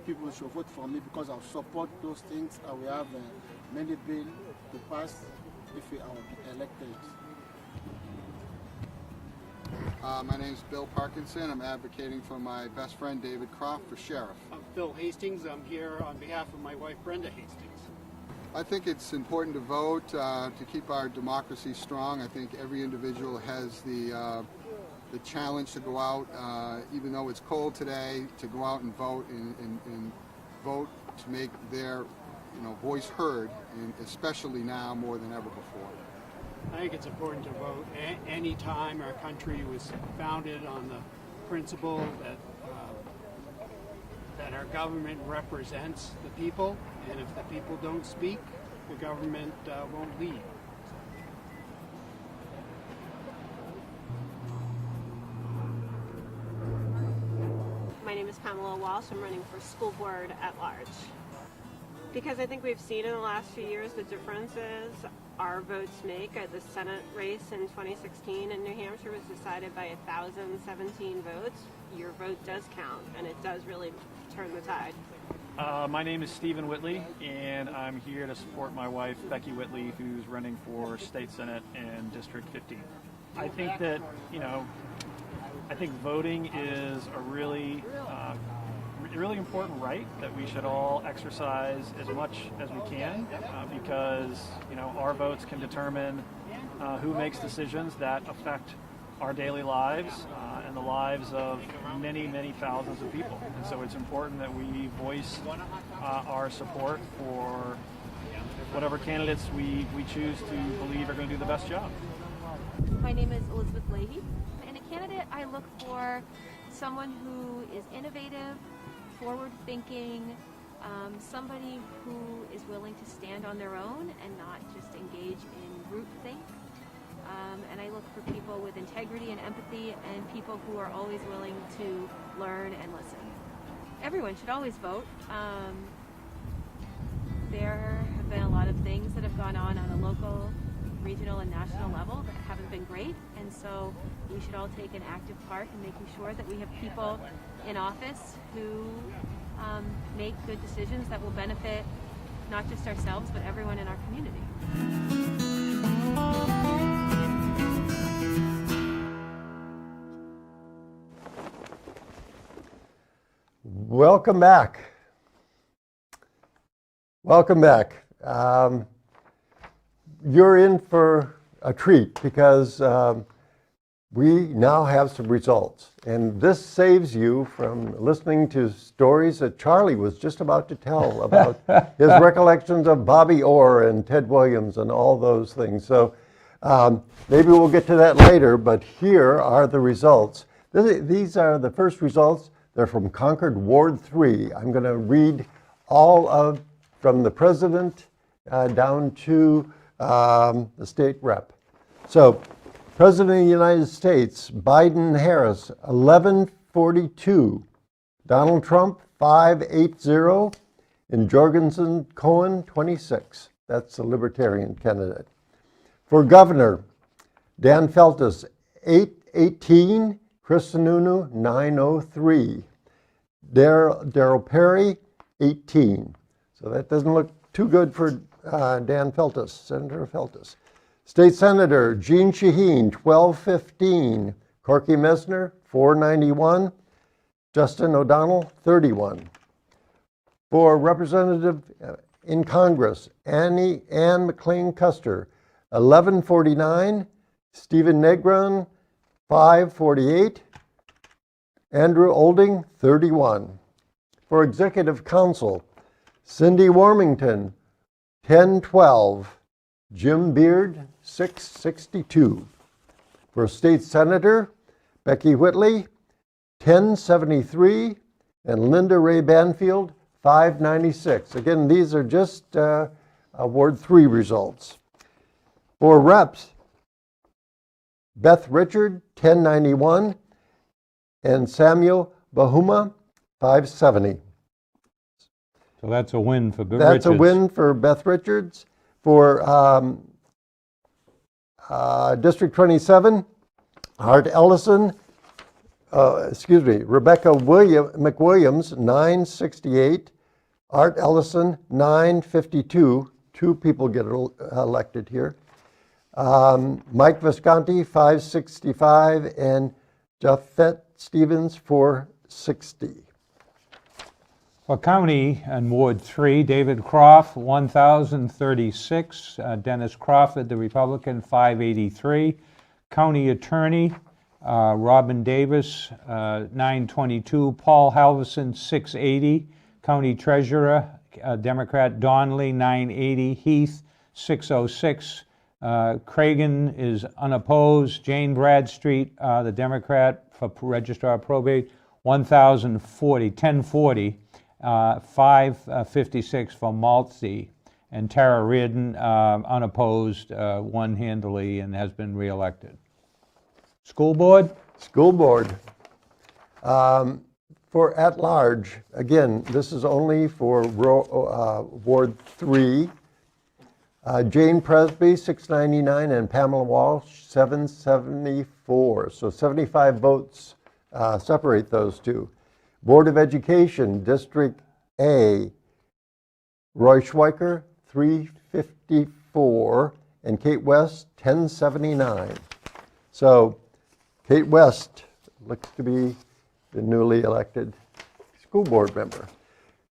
people should vote for me because I support those things and we have many bills to pass if we are elected. My name is Bill Parkinson. I'm advocating for my best friend David Croft for sheriff. I'm Phil Hastings. I'm here on behalf of my wife Brenda Hastings. I think it's important to vote to keep our democracy strong. I think every individual has the challenge to go out, even though it's cold today, to go out and vote and vote to make their voice heard, and especially now more than ever before. I think it's important to vote any time. Our country was founded on the principle that our government represents the people, and if the people don't speak, the government won't lead. My name is Pamela Walsh. I'm running for school board at large. Because I think we've seen in the last few years the differences our votes make. The Senate race in 2016 in New Hampshire was decided by 1,017 votes. Your vote does count, and it does really turn the tide. My name is Stephen Whitley, and I'm here to support my wife, Becky Whitley, who's running for State Senate in District 15. I think that, I think voting is a really important right that we should all exercise as much as we can because, our votes can determine who makes decisions that affect our daily lives and the lives of many, many thousands of people. And so it's important that we voice our support for whatever candidates we choose to believe are going to do the best job. My name is Elizabeth Leahy. In a candidate, I look for someone who is innovative, forward-thinking, somebody who is willing to stand on their own and not just engage in groupthink. And I look for people with integrity and empathy and people who are always willing to learn and listen. Everyone should always vote. There have been a lot of things that have gone on a local, regional, and national level that haven't been great, and so we should all take an active part in making sure that we have people in office who make good decisions that will benefit not just ourselves, but everyone in our community. Welcome back. Welcome back. You're in for a treat because we now have some results. And this saves you from listening to stories that Charlie was just about to tell about his recollections of Bobby Orr and Ted Williams and all those things. So maybe we'll get to that later, but here are the results. These are the first results. They're from Concord Ward 3. I'm going to read all of from the president down to the state rep. So, President of the United States, Biden-Harris, 1142. Donald Trump, 580. And Jorgensen-Cohen, 26. That's the Libertarian candidate. For governor, Dan Feltus, 818. Chris Sununu, 903. Darrell Perry, 18. So that doesn't look too good for Dan Feltus, Senator Feltus. State Senator Jean Shaheen, 1215. Corky Messner, 491. Justin O'Donnell, 31. For Representative in Congress, Ann McLean Custer, 1149. Stephen Negron, 548. Andrew Olding, 31. For Executive Council, Cindy Warmington, 1012. Jim Beard, 662. For State Senator, Becky Whitley, 1073. And Linda Ray Banfield, 596. Again, these are just Ward 3 results. For reps, Beth Richard, 1091. And Samuel Bahuma, 570. So that's a win for Richards. That's a win for Beth Richards. For District 27, Art Ellison, Rebecca McWilliams, 968. Art Ellison, 952. Two people get elected here. Mike Visconti, 565. And Japheth Stevens, 460. For county and Ward 3, David Croft, 1,036. Dennis Crawford, the Republican, 583. County Attorney, Robin Davis, 922. Paul Halverson, 680. County Treasurer, Democrat Donnelly, 980. Heath, 606. Cragen is unopposed. Jane Bradstreet, the Democrat for Registrar of Probate, 1040. 556 for Maltzy, and Tara Reardon, unopposed, won handily and has been reelected. School Board? School Board. For at-large, again, this is only for Ward 3. Jane Presby, 699, and Pamela Walsh, 774. So 75 votes separate those two. Board of Education, District A, Roy Schweiker, 354, and Kate West, 1079. So Kate West looks to be the newly elected school board member.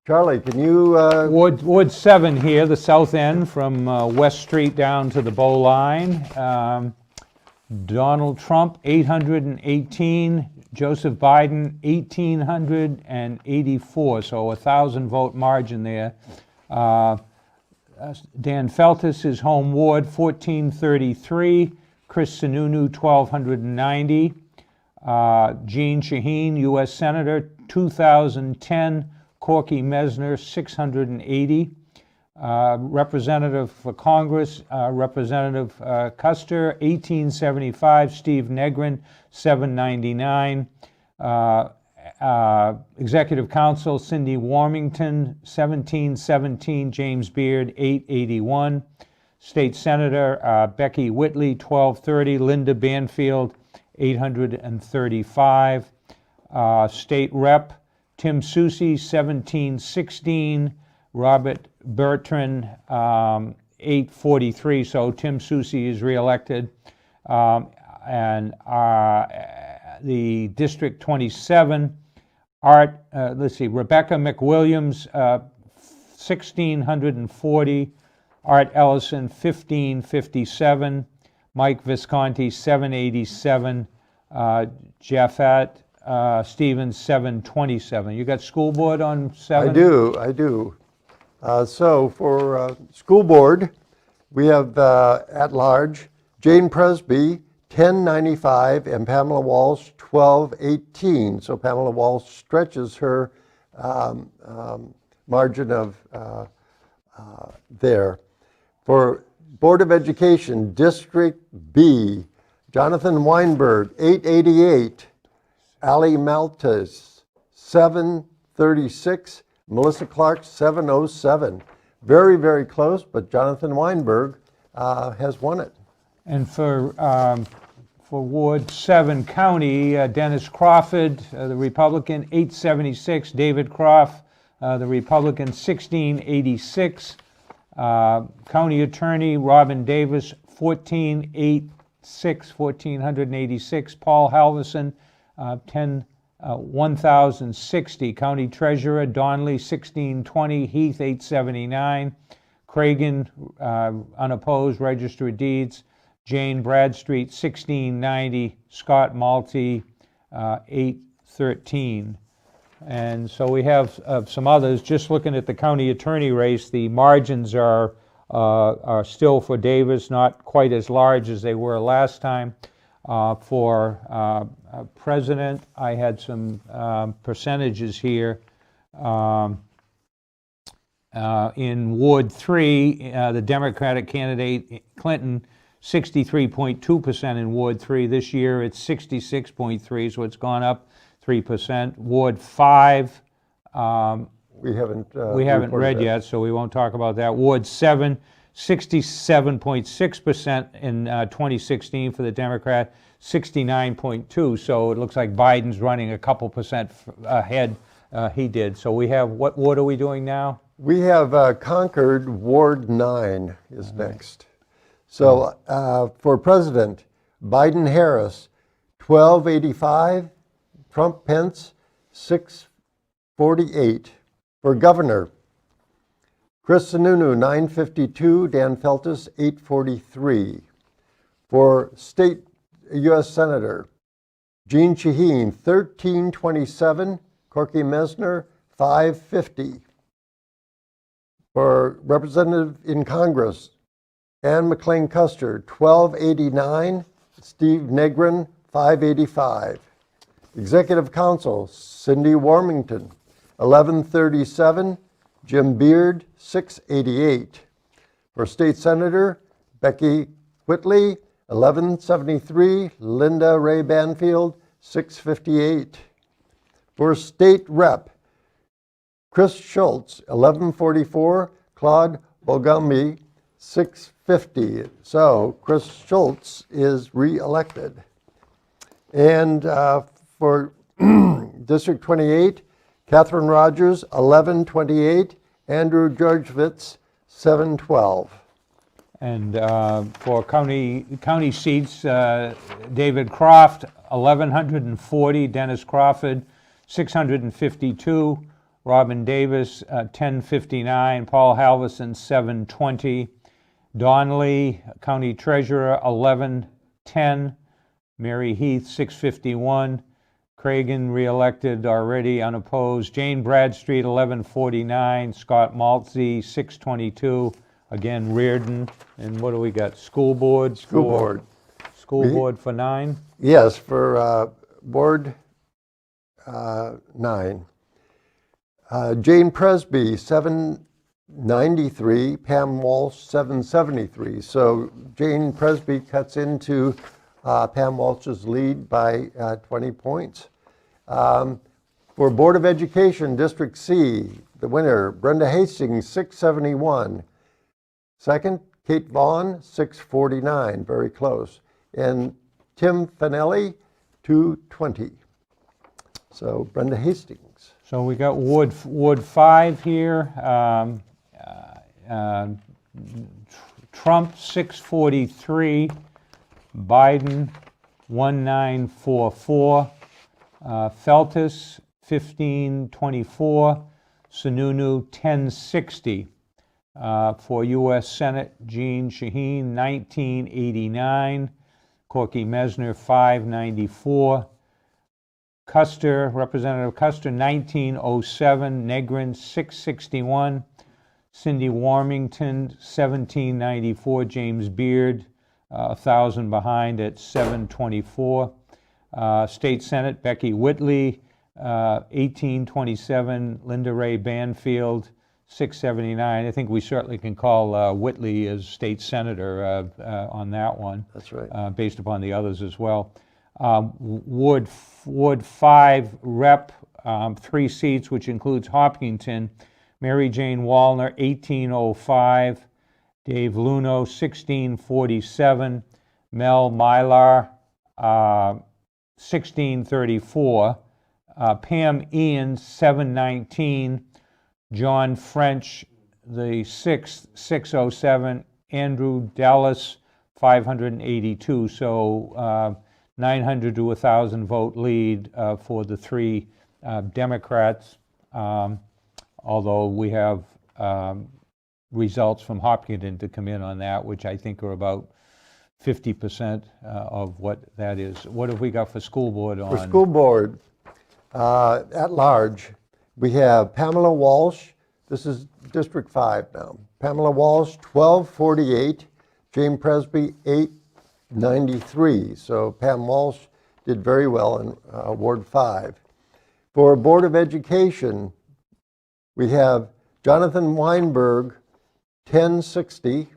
Charlie, can you... Ward 7 here, the south end, from West Street down to the Bow Line. Donald Trump, 818. Joseph Biden, 1,884, so a 1,000 vote margin there. Dan Feltus, his home ward, 1,433. Chris Sununu, 1,290. Jean Shaheen, U.S. Senator, 2,010. Corky Messner, 680. Representative for Congress, Representative Custer, 1875. Steve Negrin, 799. Executive Council, Cindy Warmington, 1717. James Beard, 881. State Senator Becky Whitley, 1230. Linda Banfield, 835. State Rep Tim Soucy, 1716. Robert Bertrand, 843. So Tim Soucy is reelected. And the District 27, Rebecca McWilliams, 1,640. Art Ellison, 1,557. Mike Visconti, 787. Jaffat Stevens, 727. You got school board on 7? I do. So for school board, we have at large Jane Presby, 1095, and Pamela Walsh, 1218. So Pamela Walsh stretches her margin of there. For Board of Education, District B, Jonathan Weinberg, 888. Ali Maltes, 736. Melissa Clark, 707. Very, very close, but Jonathan Weinberg has won it. And for Ward 7 County, Dennis Crawford, the Republican, 876. David Croft, the Republican, 1686. County Attorney Robin Davis, 1486. Paul Halverson, 1060. County Treasurer Donley, 1620. Heath, 879. Cragen, unopposed, Register of Deeds. Jane Bradstreet, 1690. Scott Malty, 813. And so we have some others. Just looking at the county attorney race, the margins are still for Davis, not quite as large as they were last time. For president, I had some percentages here. In Ward 3, the Democratic candidate Clinton, 63.2% in Ward 3. This year it's 66.3, so it's gone up 3%. Ward 5, we haven't read yet, so we won't talk about that. Ward 7, 67.6% in 2016 for the Democrat, 69.2. So it looks like Biden's running a couple percent ahead. He did. So we have, what ward are we doing now? We have Concord, Ward 9 is next. So for president, Biden-Harris, 1285. Trump-Pence, 648. For governor, Chris Sununu, 952. Dan Feltus, 843. For state U.S. Senator, Jean Shaheen, 1327. Corky Mesner, 550. For representative in Congress, Ann McLean Custer, 1289. Steve Negrin, 585. Executive Council, Cindy Warmington, 1137. Jim Beard, 688. For State Senator, Becky Whitley, 1173. Linda Ray Banfield, 658. For State Rep, Chris Schultz, 1144. Claude Bogumbi, 650. So Chris Schultz is re-elected. And for District 28, Catherine Rogers, 1128. Andrew Georgevitz, 712. And for county seats, David Croft, 1,140. Dennis Crawford, 652. Robin Davis, 1059. Paul Halverson, 720. Donley, County Treasurer, 1110. Mary Heath, 651. Cragen, reelected already, unopposed. Jane Bradstreet, 1149. Scott Maltzy, 622. Again, Reardon. And what do we got? School board? School board. School board for 9? Yes, for Board 9. Jane Presby, 793. Pam Walsh, 773. So Jane Presby cuts into Pam Walsh's lead by 20 points. For Board of Education, District C, the winner, Brenda Hastings, 671. Second, Kate Vaughn, 649, very close. And Tim Fanelli, 220. So Brenda Hastings. So we got Ward 5 here. Trump, 643. Biden, 1944. Feltus, 1524. Sununu 1060. For U.S. Senate, Jean Shaheen 1989. Corky Mesner 594. Custer, Representative Custer 1907. Negrin 661. Cindy Warmington 1794. James Beard 1,000 behind at 724. State Senate, Becky Whitley 1827. Linda Ray Banfield 679. I think we certainly can call Whitley as state senator on that one. That's right. Based upon the others as well. Ward 5 Rep, 3 seats, which includes Hopkinton. Mary Jane Wallner, 1805. Dave Luno, 1647. Mel Mylar, 1634. Pam Ian, 719. John French, the 6th, 607. Andrew Dallas, 582. So 900 to 1,000 vote lead for the 3 Democrats. Although we have results from Hopkinton to come in on that, which I think are about 50% of what that is. What have we got for school board on? For school board, at large, we have Pamela Walsh. This is District 5 now. Pamela Walsh, 1248. Jane Presby, 893. So Pam Walsh did very well in Ward 5. For Board of Education, we have Jonathan Weinberg, 1060.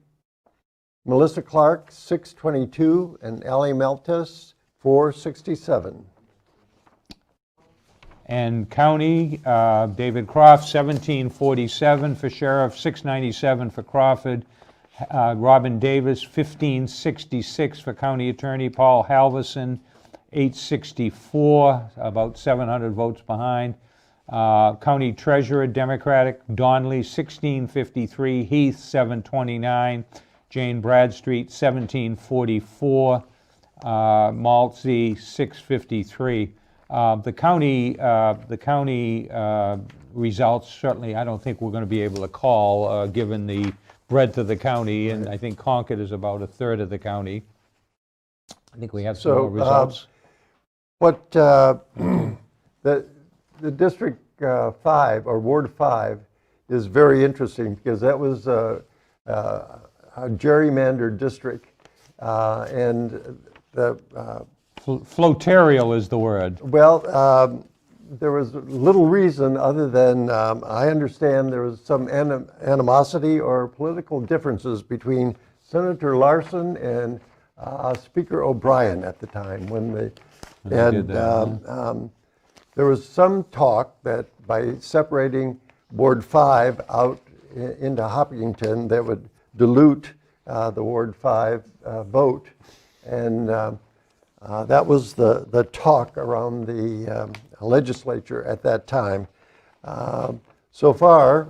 Melissa Clark, 622. And Ally Meltis, 467. And county, David Croft, 1747 for sheriff, 697 for Crawford. Robin Davis, 1566 for county attorney. Paul Halverson, 864, about 700 votes behind. County treasurer, Democratic, Donnelly, 1653. Heath, 729. Jane Bradstreet, 1744. Maltzy, 653. The county results, certainly, I don't think we're going to be able to call, given the breadth of the county, and I think Concord is about a third of the county. I think we have some more results. What the District 5, or Ward 5, is very interesting because that was a gerrymandered district, and the Flotarial is the word. Well, there was little reason other than I understand there was some animosity or political differences between Senator Larson and Speaker O'Brien at the time when they did that. There was some talk that by separating Ward 5 out into Hopkinton, that would dilute the Ward 5 vote, and that was the talk around the legislature at that time. So far,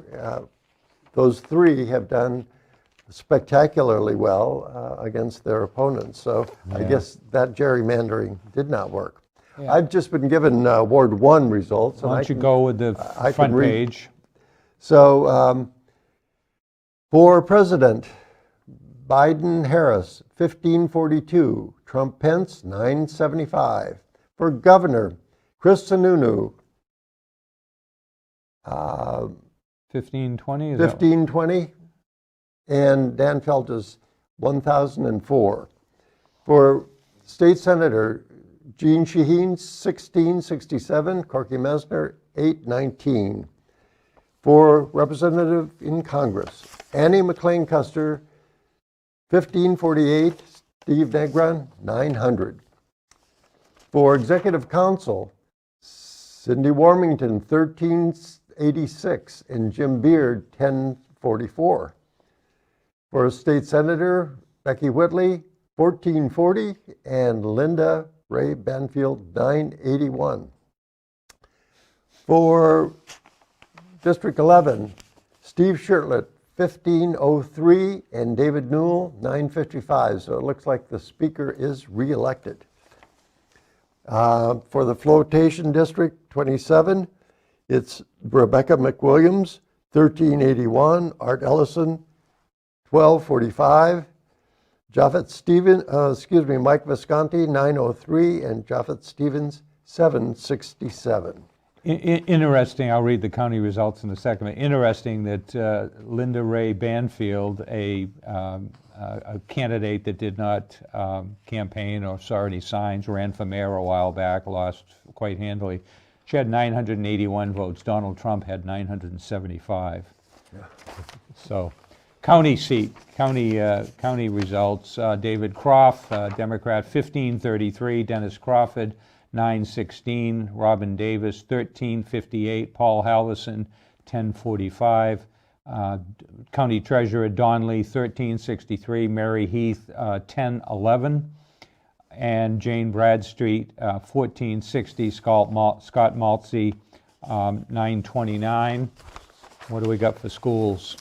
those 3 have done spectacularly well against their opponents. So I guess that gerrymandering did not work. Yeah. I've just been given Ward 1 results. Why don't you go with the front page? So for president, Biden-Harris, 1542. Trump-Pence, 975. For governor, Chris Sununu, 1520. 1520. And Dan Feltes, 1004. For state senator, Jean Shaheen, 1667. Corky Mesner, 819. For representative in Congress, Annie McLean Custer, 1548. Steve Negron, 900. For executive council, Cindy Warmington, 1386. And Jim Beard, 1044. For state senator, Becky Whitley, 1440. And Linda Ray Banfield, 981. For District 11, Steve Shirtlett, 1503, and David Newell, 955. So it looks like the speaker is reelected. For the flotation district, 27, It's Rebecca McWilliams, 1381, Art Ellison, 1245, Mike Visconti, 903, and Japhet Stevens, 767. Interesting, I'll read the county results in a second, but interesting that Linda Ray Banfield, a candidate that did not campaign or saw any signs, ran for mayor a while back, lost quite handily. She had 981 votes. Donald Trump had 975. Yeah. So, county seat, county results. David Croft, Democrat, 1533. Dennis Crawford, 916. Robin Davis, 1358. Paul Halverson, 1045. County Treasurer Donley, 1363. Mary Heath, 1011. And Jane Bradstreet, 1460. Scott Maltzy, 929. What do we got for schools?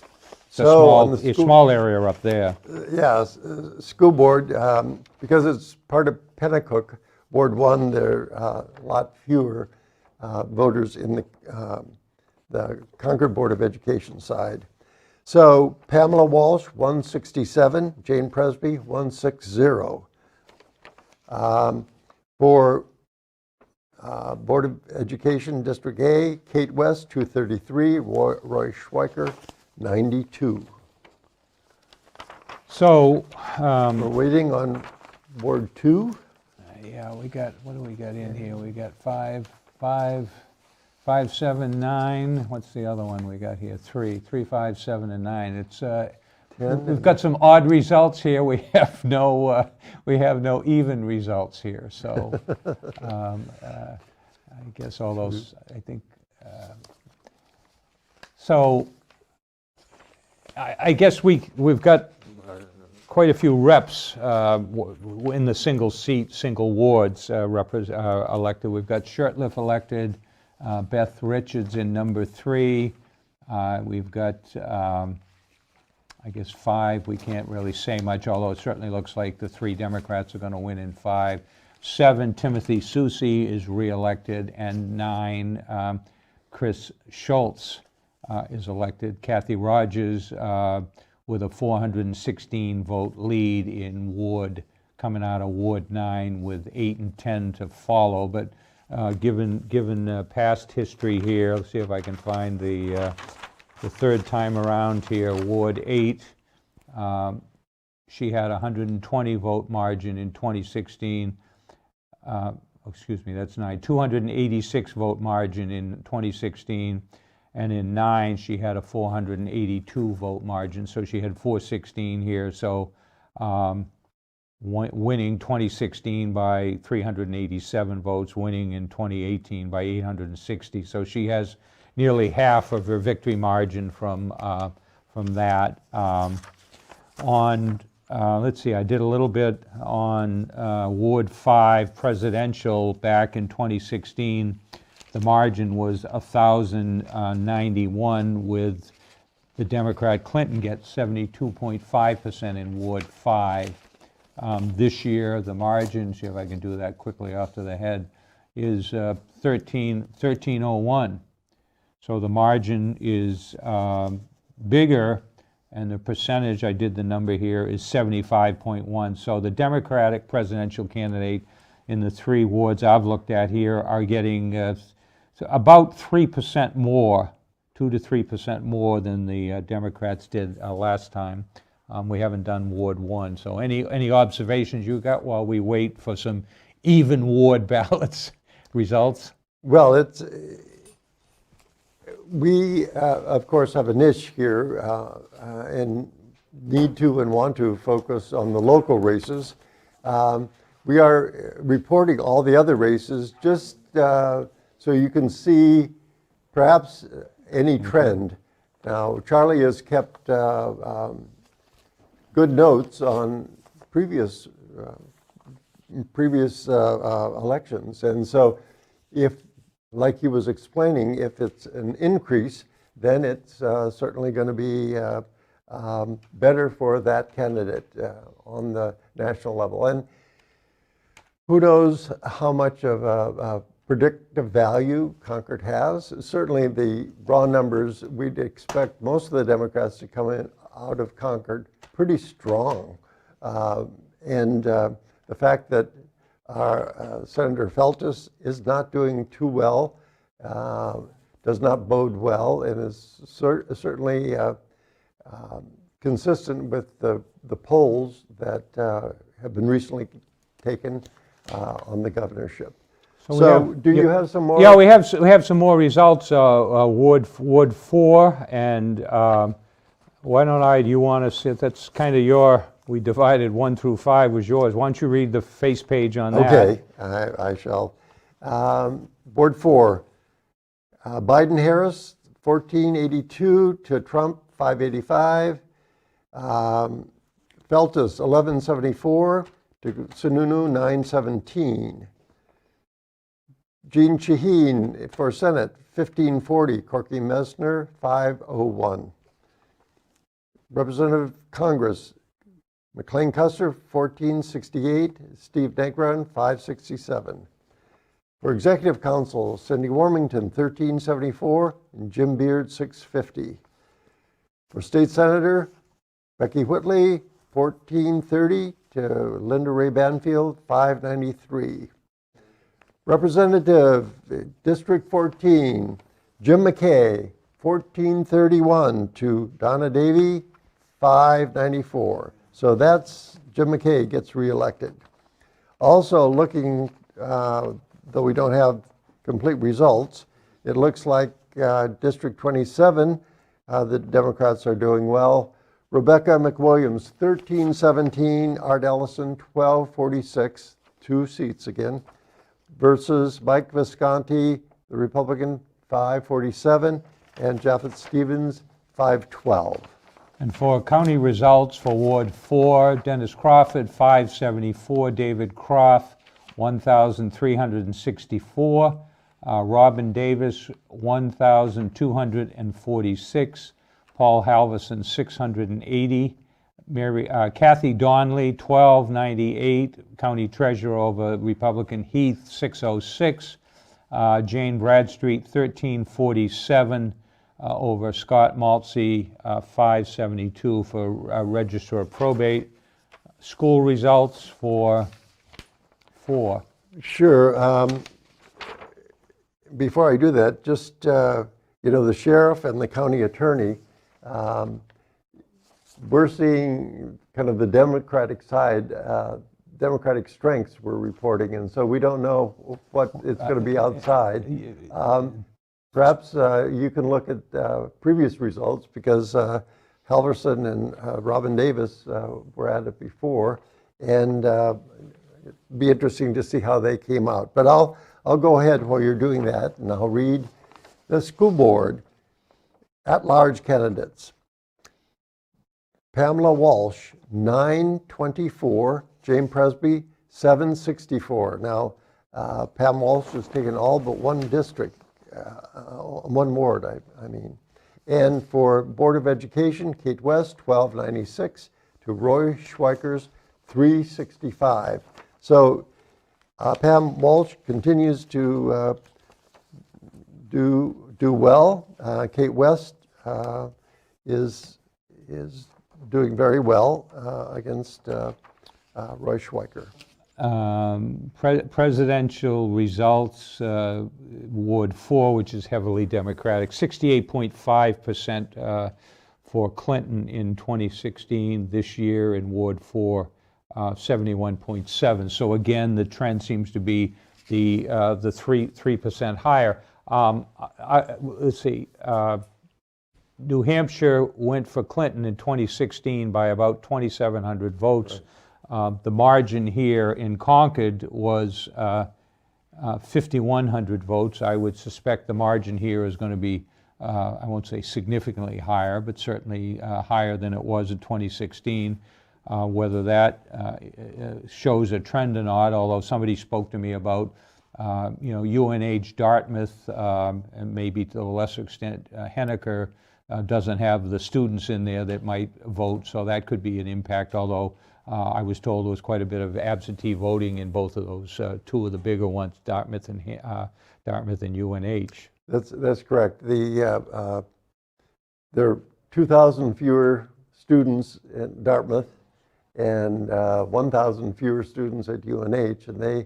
It's a small area up there. Yes, school board, because it's part of Pennacook, Ward 1, there are a lot fewer voters in the Concord Board of Education side. So Pamela Walsh, 167, Jane Presby, 160. For Board of Education, District A, Kate West, 233, Roy Schweiker, 92. So we're waiting on Ward 2. Yeah, we got, what do we got in here? We got 579. What's the other one we got here? 3, 5, 7, and 9. It's we've got some odd results here. We have no even results here. So I guess all those, I think. So I guess we've got quite a few reps in the single seat, single wards elected. We've got Shurtleff elected, Beth Richards in number 3. We've got, I guess, 5. We can't really say much, although it certainly looks like the 3 Democrats are going to win in 5. 7, Timothy Soucy is reelected, and 9, Chris Schultz is elected. Kathy Rogers with a 416 vote lead in Ward, coming out of Ward 9 with 8 and 10 to follow. But given past history here, let's see if I can find the third time around here, Ward 8, she had a 120 vote margin in 2016. Excuse me, that's 9. 286 vote margin in 2016. And in 9, she had a 482 vote margin, so she had 416 here. So winning 2016 by 387 votes, winning in 2018 by 860. So she has nearly half of her victory margin from that. Let's see, I did a little bit on Ward 5 presidential back in 2016. The margin was 1,091, with the Democrat Clinton get 72.5% in Ward 5. This year, the margin, see if I can do that quickly off to the head, is 1301. So the margin is bigger, and the percentage, I did the number here, is 75.1. So the Democratic presidential candidate in the 3 wards I've looked at here are getting about 3% more, 2 to 3% more than the Democrats did last time. We haven't done Ward 1. So any observations you got while we wait for some even ward ballots results? Well, we of course have a niche here and need to and want to focus on the local races. We are reporting all the other races just so you can see perhaps any trend. Now, Charlie has kept good notes on previous elections, and so if, like he was explaining, if it's an increase, then it's certainly going to be better for that candidate on the national level. And who knows how much of a predictive value Concord has. Certainly the raw numbers, we'd expect most of the Democrats to come in out of Concord pretty strong. And the fact that our Senator Feltus is not doing too well does not bode well, and is certainly consistent with the polls that have been recently taken on the governorship. So do you have some more? Yeah, we have some more results. Ward 4, and why don't do you want to sit? That's kind of your. We divided 1 through 5 was yours. Why don't you read the face page on that? Okay, I shall. Ward 4, Biden-Harris, 1482 to Trump, 585. Feltus, 1174 to Sununu, 917. Jean Shaheen for Senate, 1540. Corky Messner, 501. Representative Congress, McLean Custer, 1468. Steve Negron, 567. For Executive Council, Cindy Warmington, 1374. And Jim Beard, 650. For State Senator, Becky Whitley, 1430 to Linda Ray Banfield, 593. Representative, District 14, Jim McKay, 1431 to Donna Davy, 594. So that's Jim McKay gets reelected. Also looking, though we don't have complete results, it looks like District 27, the Democrats are doing well. Rebecca McWilliams, 1317, Art Ellison, 1246, 2 seats again, versus Mike Visconti, the Republican, 547, and Japhet Stevens, 512. And for county results for Ward 4, Dennis Crawford, 574, David Croft, 1,364, Robin Davis, 1,246, Paul Halverson, 680, Kathy Donnelly, 1298, County Treasurer over Republican Heath, 606, Jane Bradstreet, 1347, over Scott Maltzy, 572 for Register of Probate. School results for 4. Sure. Before I do that, just, the sheriff and the county attorney, we're seeing kind of the Democratic side, Democratic strengths we're reporting, and so we don't know what it's going to be outside. Perhaps you can look at previous results, because Halverson and Robin Davis were at it before, and it'd be interesting to see how they came out. But I'll go ahead while you're doing that, and I'll read the school board at-large candidates. Pamela Walsh, 924. Jane Presby, 764. Now, Pam Walsh has taken all but one district, one ward, I mean. And for Board of Education, Kate West, 1296 to Roy Schweikers, 365. So Pam Walsh continues to do well. Kate West is doing very well against Roy Schweiker. Presidential results, Ward 4, which is heavily Democratic, 68.5% for Clinton in 2016. This year in Ward 4, 71.7. So again, the trend seems to be the 3% higher. Let's see. New Hampshire went for Clinton in 2016 by about 2,700 votes. Right. The margin here in Concord was 5,100 votes. I would suspect the margin here is going to be, I won't say significantly higher, but certainly higher than it was in 2016. Whether that shows a trend or not, although somebody spoke to me about UNH Dartmouth, and maybe to a lesser extent Henniker, doesn't have the students in there that might vote, so that could be an impact, although I was told there was quite a bit of absentee voting in both of those, two of the bigger ones, Dartmouth and UNH. That's correct. There are 2,000 fewer students in Dartmouth and 1,000 fewer students at UNH, and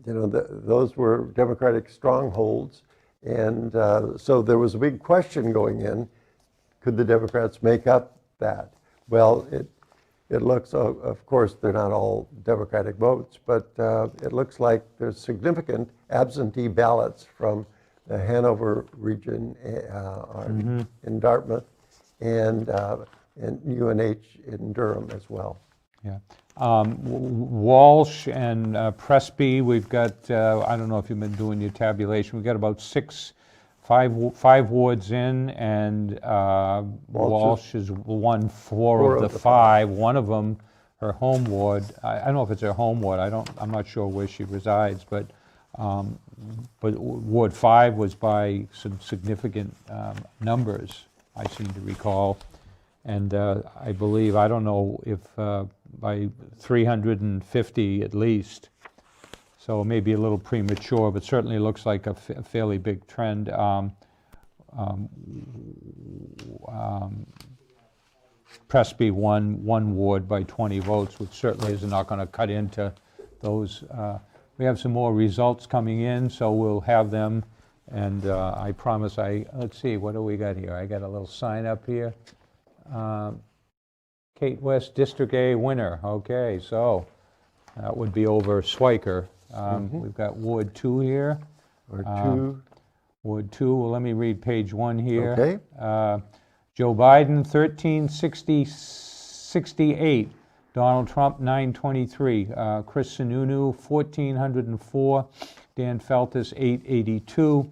those were Democratic strongholds, and so there was a big question going in: could the Democrats make up that? Well, it looks, of course, they're not all Democratic votes, but it looks like there's significant absentee ballots from the Hanover region in Dartmouth and UNH in Durham as well. Yeah. Walsh and Presby, we've got, I don't know if you've been doing your tabulation, we've got about five wards in, and Walsh has won four of the five. One of them, her home ward, I don't know if it's her home ward, I'm not sure where she resides, but Ward 5 was by some significant numbers, I seem to recall. And I believe, I don't know if by 350 at least. So it may be a little premature, but certainly looks like a fairly big trend. Presby won one ward by 20 votes, which certainly is not going to cut into those. We have some more results coming in, so we'll have them. And I promise let's see, what do we got here? I got a little sign up here. Kate West, District A winner. Okay, so that would be over Swiker. We've got Ward 2 here. Ward 2, well, let me read page 1 here. Okay. Joe Biden, 1368. Donald Trump, 923. Chris Sununu, 1404. Dan Feltus, 882.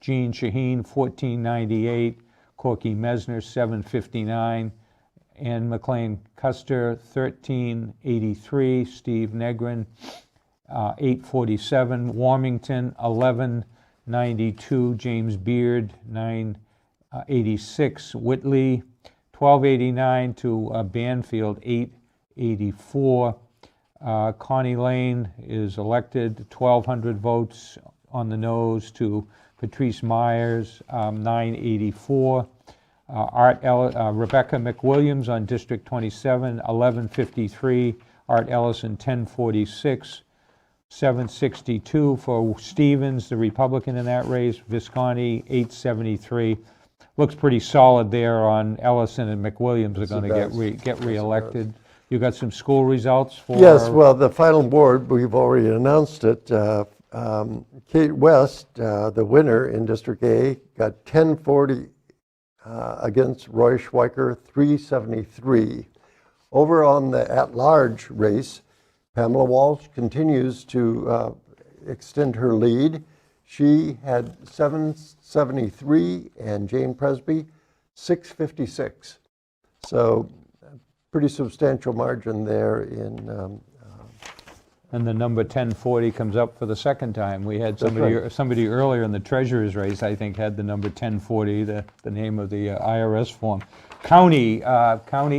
Jean Shaheen, 1498. Corky Mesner, 759. Ann McLean Custer, 1383. Steve Negrin, 847. Warmington, 1192. James Beard, 986. Whitley, 1289 to Banfield, 884. Connie Lane is elected, 1,200 votes on the nose to Patrice Myers, 984. Rebecca McWilliams on District 27, 1153. Art Ellison, 1046. 762 for Stevens, the Republican in that race. Visconti, 873. Looks pretty solid there on Ellison, and McWilliams are going to get reelected. You got some school results for? Yes, well, the final board, we've already announced it. Kate West, the winner in District A, got 1040 against Roy Schweiker, 373. Over on the at-large race, Pamela Walsh continues to extend her lead. She had 773 and Jane Presby 656. So pretty substantial margin there in. And the number 1040 comes up for the second time. We had somebody earlier in the treasurer's race, I think, had the number 1040, the name of the IRS form. County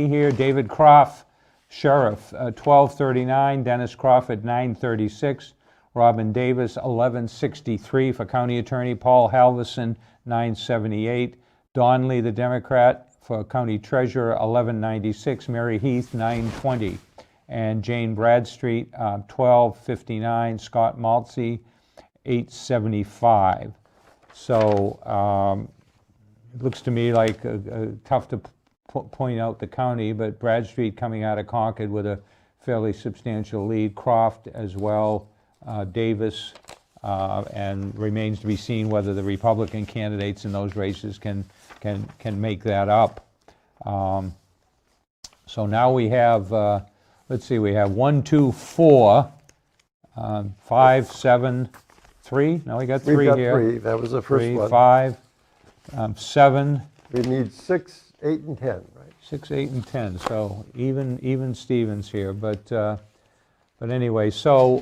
here, David Croft, Sheriff, 1239, Dennis Crawford, 936, Robin Davis, 1163 for County Attorney, Paul Halverson, 978, Don Lee, the Democrat, for County Treasurer, 1196, Mary Heath, 920, and Jane Bradstreet, 1259, Scott Maltzy, 875. So it looks to me like tough to point out the county, but Bradstreet coming out of Concord with a fairly substantial lead, Croft as well, Davis, and remains to be seen whether the Republican candidates in those races can make that up. So now we have, let's see, we have 1, 2, 4, 5, 7, 3. No, we got 3 We've got here. 3. That was the first 3, one. 5, 7. We need 6, 8, and 10, right? 6, 8, and 10. So even Stevens here, but But anyway, so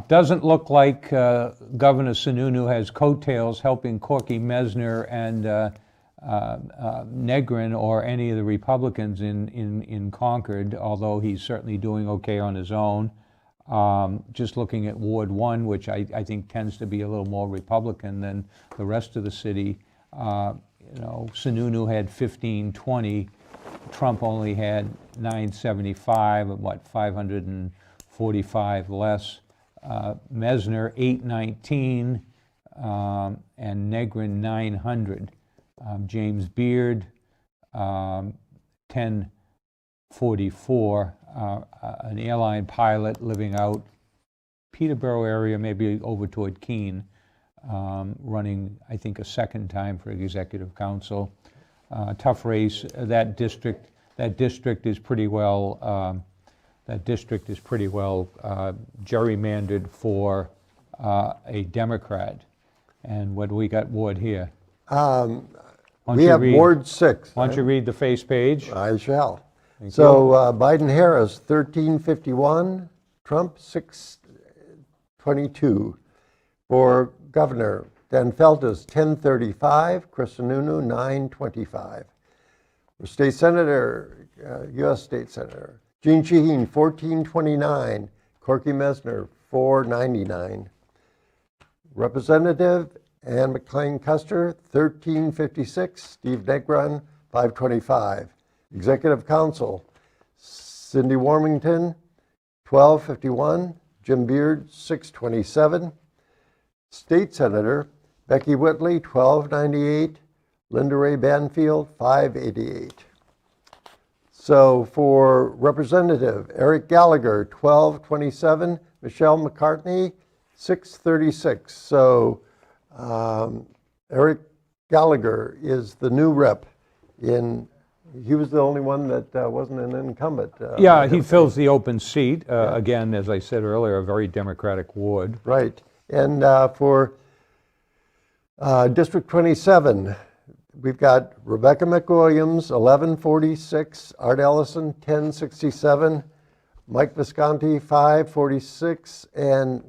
doesn't look like Governor Sununu has coattails helping Corky Mesner and Negrin or any of the Republicans in Concord, although he's certainly doing okay on his own. Just looking at Ward 1, which I think tends to be a little more Republican than the rest of the city, Sununu had 1520, Trump only had 975, and 545 less. Mesner 819, and Negrin 900. James Beard 1044, an airline pilot living out Peterborough area, maybe over toward Keene, running, I think, a second time for executive council. Tough race. That district is pretty well gerrymandered for a Democrat. And what do we got Ward here? We have Ward 6. Why don't you read the face page? I shall. Thank So Biden-Harris, 1351, Trump, 622. For governor, Dan Feltus, 1035, Chris Sununu, 925. For state senator, U.S. state senator, Jean Shaheen, 1429, Corky Mesner, 499. Representative Ann McLean Custer, 1356, Steve Negron, 525. Executive Council, Cindy Warmington, 1251, Jim Beard, 627. State Senator, Becky Whitley, 1298, Linda Ray Banfield, 588. So for Representative, Eric Gallagher, 1227, Michelle McCartney, 636. So Eric Gallagher is the new rep he was the only one that wasn't an incumbent. Yeah, he fills the open seat. Again, as I said earlier, a very Democratic ward. Right. And for District 27, we've got Rebecca McWilliams, 1146, Art Ellison, 1067, Mike Visconti, 546, and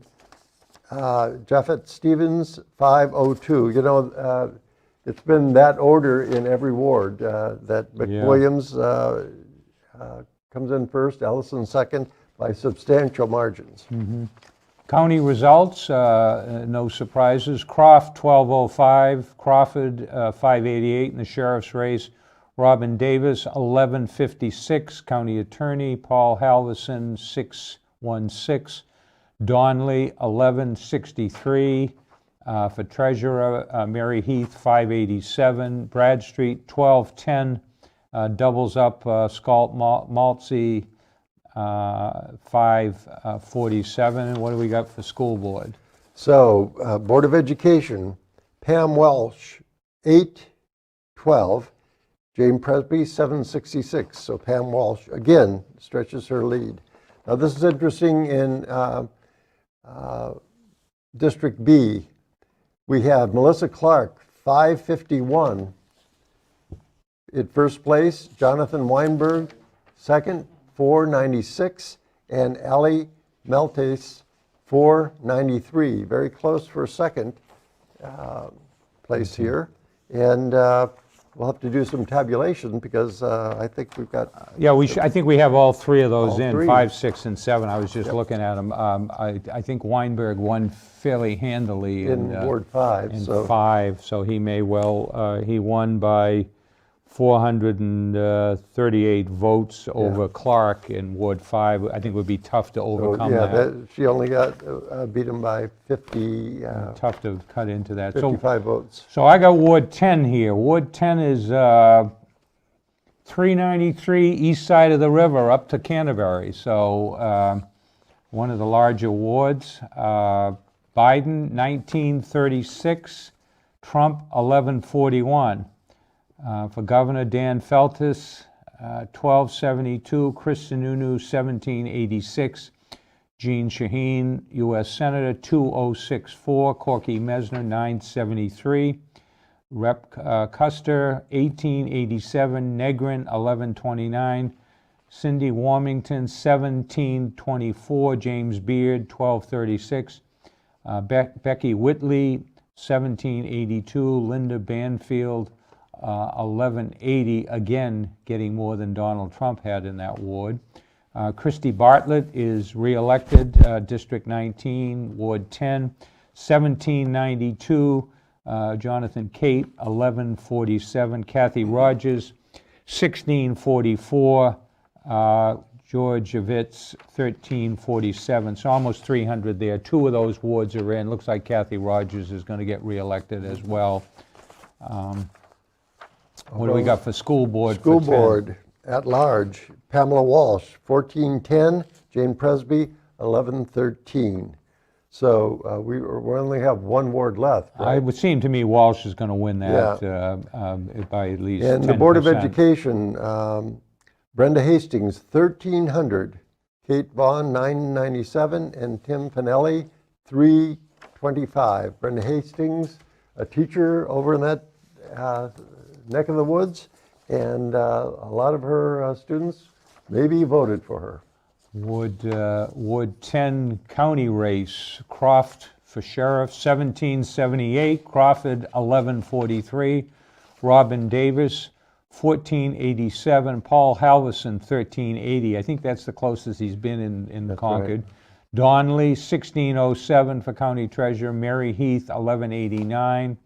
Jeffet Stevens, 502. You know, it's been that order in every ward, that McWilliams comes in first, Ellison second, by substantial margins. Mm-hmm. County results, no surprises. Croft, 1205, Crawford, 588 in the sheriff's race. Robin Davis, 1156, county attorney. Paul Halverson, 616. Donley, 1163. For treasurer, Mary Heath, 587. Bradstreet, 1210. Doubles up Scalt Maltzy, 547. And what do we got for school board? So, Board of Education, Pam Welsh, 812. Jane Presby, 766. So Pam Walsh, again, stretches her lead. Now this is interesting in District B. We have Melissa Clark, 551 in first place, Jonathan Weinberg, second, 496, and Ali Meltes, 493. Very close for second place here. And we'll have to do some tabulation because I think we've got... Yeah, I think we have all three of those in, three. 5, 6, and 7. I was just looking at them. I think Weinberg won fairly handily in Ward 5. In 5, so he may well, he won by 438 votes over Clark in Ward 5. I think it would be tough to overcome that. She only got beat him by 50. Tough to cut into that. 55 votes. So I got Ward 10 here. Ward 10 is 393 east side of the river up to Canterbury. So one of the larger wards. Biden 1936, Trump 1141. For Governor, Dan Feltus, 1272, Chris Sununu, 1786, Jean Shaheen, U.S. Senator, 2064, Corky Mesner, 973, Rep. Custer, 1887, Negrin, 1129, Cindy Warmington, 1724. James Beard, 1236. Becky Whitley, 1782. Linda Banfield, 1180, again getting more than Donald Trump had in that ward. Christy Bartlett is re-elected, District 19, Ward 10, 1792. Jonathan Cate, 1147. Kathy Rogers, 1644. George Javits, 1347. So almost 300 there. 2 of those wards are in. Looks like Kathy Rogers is going to get re-elected as well. What do we got for school board? School for 10? board at large, Pamela Walsh, 1410, Jane Presby, 1113. So we only have 1 ward left, right? It would seem to me Walsh is going to win that by at least 10%. And the Board of Education, Brenda Hastings, 1300, Kate Vaughn, 997, and Tim Pinelli, 325. Brenda Hastings, a teacher over in that neck of the woods, and a lot of her students maybe voted for her. Ward 10 county race, Croft for sheriff, 1778, Crawford, 1143, Robin Davis, 1487, Paul Halverson, 1380. I think that's the closest he's been in Concord. Right. Donnelly, 1607 for county treasurer, Mary Heath, 1189.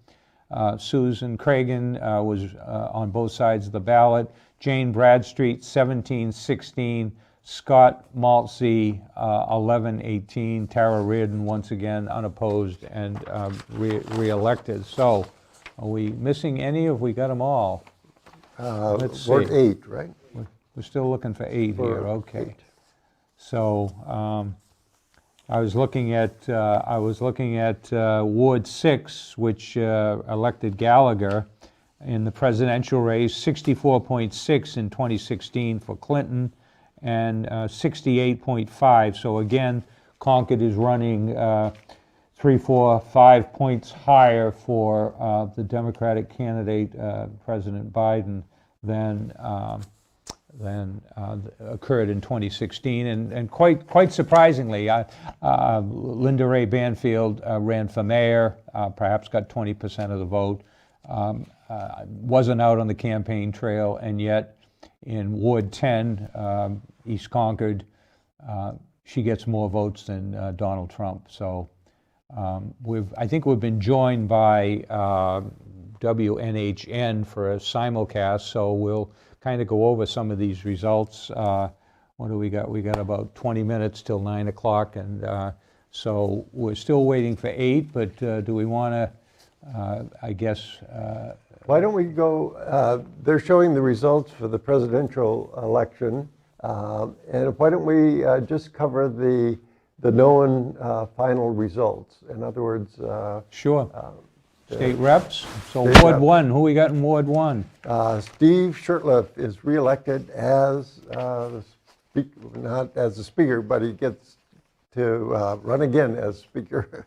Susan Cragen was on both sides of the ballot. Jane Bradstreet, 1716. Scott Maltzy, 1118. Tara Reardon, once again unopposed and re-elected. So, are we missing any, or have we got them all? Let's see. Ward 8, right? We're still looking for 8 here. Okay. 8. So, I was looking at Ward 6, which elected Gallagher in the presidential race, 64.6 in 2016 for Clinton, and 68.5. So again, Concord is running 3, 4, 5 points higher for the Democratic candidate, President Biden, than occurred in 2016, and quite surprisingly, Linda Ray Banfield ran for mayor, perhaps got 20% of the vote, wasn't out on the campaign trail, and yet in Ward 10, East Concord, she gets more votes than Donald Trump. So I think we've been joined by WNHN for a simulcast, so we'll kind of go over some of these results. What do we got? We got about 20 minutes till 9 o'clock, and so we're still waiting for 8, but do we want to, I guess... Why don't we go, they're showing the results for the presidential election, and why don't we just cover the known final results? In other words... Sure. State reps. So State Ward rep. 1, who we got in Ward 1? Steve Shurtleff is reelected as not as the speaker, but he gets to run again as speaker.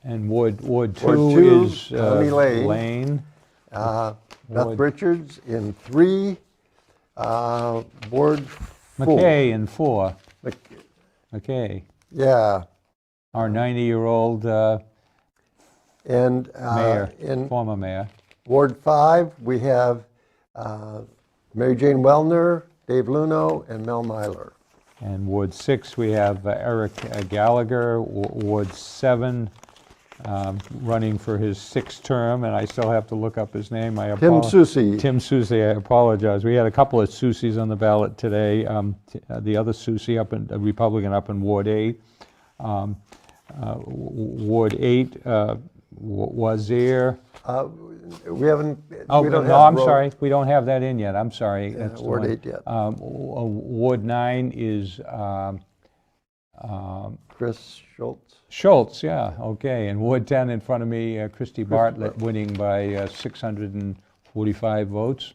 And Ward 2 is Connie Lane. Beth Richards in 3. Ward 4. McKay in 4. McKay. Yeah. Our 90-year-old and mayor, in former mayor. Ward 5, we have Mary Jane Wellner, Dave Luno, and Mel Myler. And Ward 6, we have Eric Gallagher. Ward 7, running for his 6th term, and I still have to look up his name. Tim Soucy. Tim Soucy, I apologize. We had a couple of Soucys on the ballot today. The other Soucy, a Republican up in Ward 8. Ward 8, Wazir. We haven't. Oh, we don't no, have I'm sorry. We don't have that in yet. I'm sorry. Yeah, That's the Ward one. 8 yet. Ward 9 is Chris Schultz. Schultz, yeah, okay. And Ward 10 in front of me, Christy Bartlett winning by 645 votes.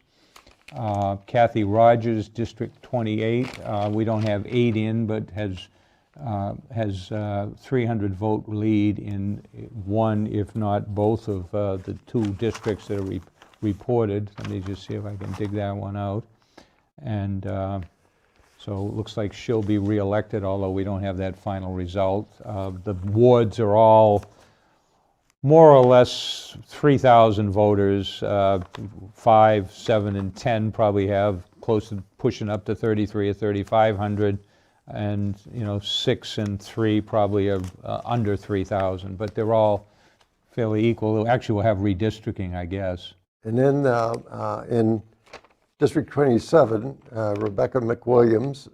Kathy Rogers, District 28. We don't have 8 in, but has 300 vote lead in one, if not both, of the 2 districts that are reported. Let me just see if I can dig that one out. And So it looks like she'll be reelected, although we don't have that final result. The wards are all more or less 3,000 voters. 5, 7, and 10 probably have close to pushing up to 33 or 3,500, and 6 and 3 probably are under 3,000. But they're all fairly equal. Actually, we'll have redistricting, I guess. And then in District 27, Rebecca McWilliams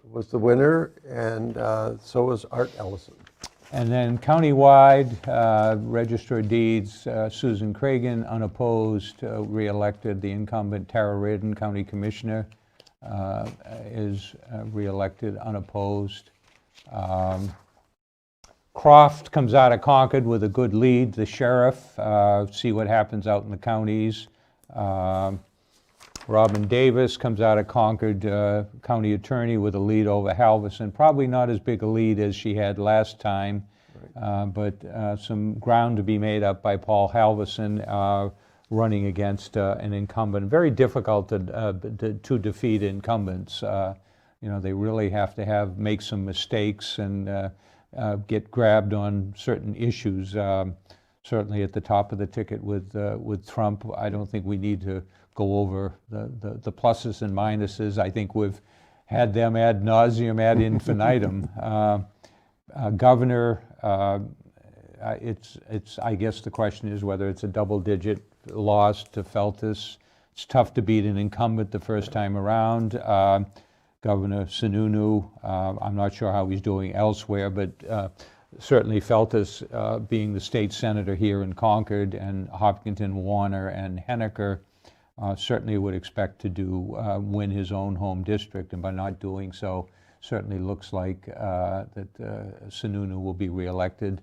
was the winner, and so was Art Ellison. And then countywide, Register of Deeds, Susan Cragen, unopposed, re-elected. The incumbent Tara Reardon, County Commissioner, is re-elected, unopposed. Croft comes out of Concord with a good lead. The sheriff, see what happens out in the counties. Robin Davis comes out of Concord, county attorney, with a lead over Halverson. Probably not as big a lead as she had last time, but some ground to be made up by Paul Halverson running against an incumbent. Very difficult to defeat incumbents. They really have to make some mistakes and get grabbed on certain issues. Certainly at the top of the ticket with Trump, I don't think we need to go over the pluses and minuses. I think we've had them ad nauseum, ad infinitum. Governor, I guess the question is whether it's a double-digit loss to Feltus. It's tough to beat an incumbent the first time around. Governor Sununu, I'm not sure how he's doing elsewhere, but certainly Feltus, being the state senator here in Concord, and Hopkinton, Warner, and Henniker, certainly would expect to win his own home district, and by not doing so, certainly looks like that Sununu will be reelected.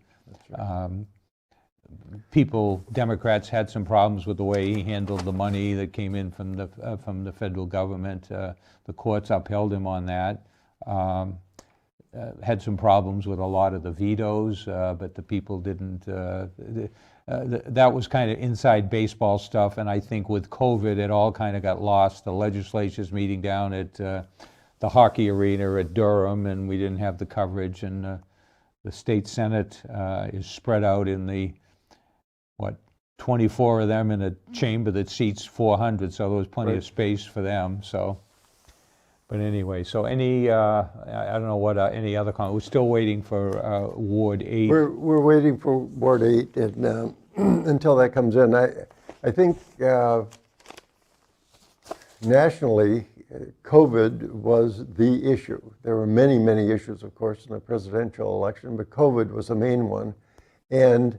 Democrats had some problems with the way he handled the money that came in from the federal government. The courts upheld him on that. Had some problems with a lot of the vetoes, but the people didn't. That was kind of inside baseball stuff, and I think with COVID, it all kind of got lost. The legislature's meeting down at the hockey arena at Durham, and we didn't have the coverage, and the state senate is spread out in the, 24 of them in a chamber that seats 400, so there was plenty of space for them, so. But anyway, so I don't know what, any other comment. We're still waiting for Ward 8. We're waiting for Ward 8, and until that comes in, I think nationally, COVID was the issue. There were many, many issues, of course, in the presidential election, but COVID was the main one. And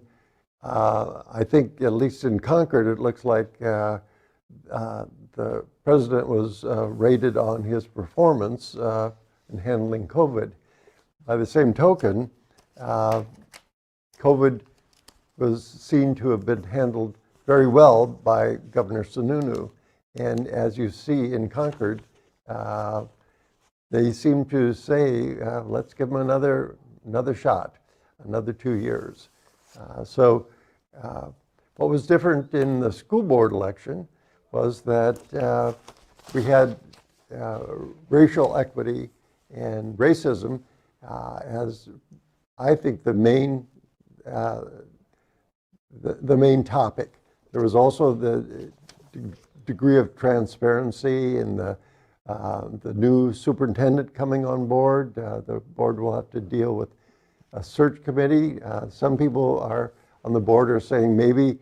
I think, at least in Concord, it looks like the president was rated on his performance in handling COVID. By the same token, COVID was seen to have been handled very well by Governor Sununu. And as you see in Concord, they seem to say, let's give him another shot, another 2 years. So what was different in the school board election was that we had racial equity and racism as, I think, the main topic. There was also the degree of transparency in the new superintendent coming on board. The board will have to deal with a search committee. Some people are on the board are saying maybe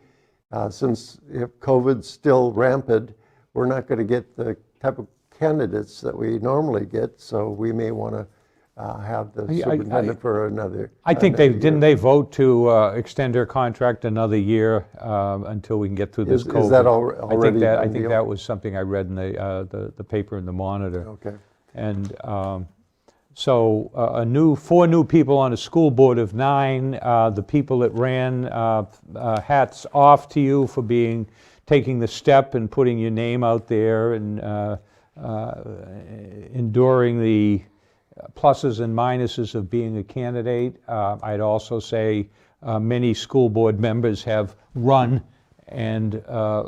since if COVID's still rampant, we're not going to get the type of candidates that we normally get, so we may want to have the superintendent for another. I think didn't they vote to extend her contract another year until we can get through this COVID? Is that already? I think that was something I read in the paper in the Monitor. Okay. And so 4 new people on a school board of 9. The people that ran, hats off to you for taking the step and putting your name out there and enduring the pluses and minuses of being a candidate. I'd also say many school board members have run and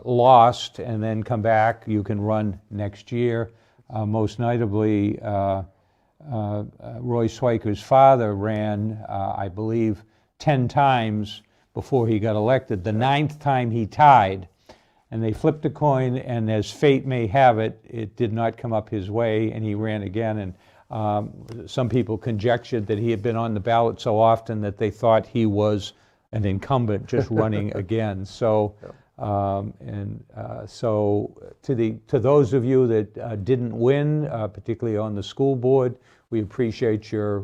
lost and then come back. You can run next year. most notably Roy Swiker's father ran, I believe, 10 times before he got elected. The 9th time he tied, and they flipped a coin, and as fate may have it, it did not come up his way, and he ran again. And some people conjectured that he had been on the ballot so often that they thought he was an incumbent just running again. So, so to those of you that didn't win, particularly on the school board, we appreciate your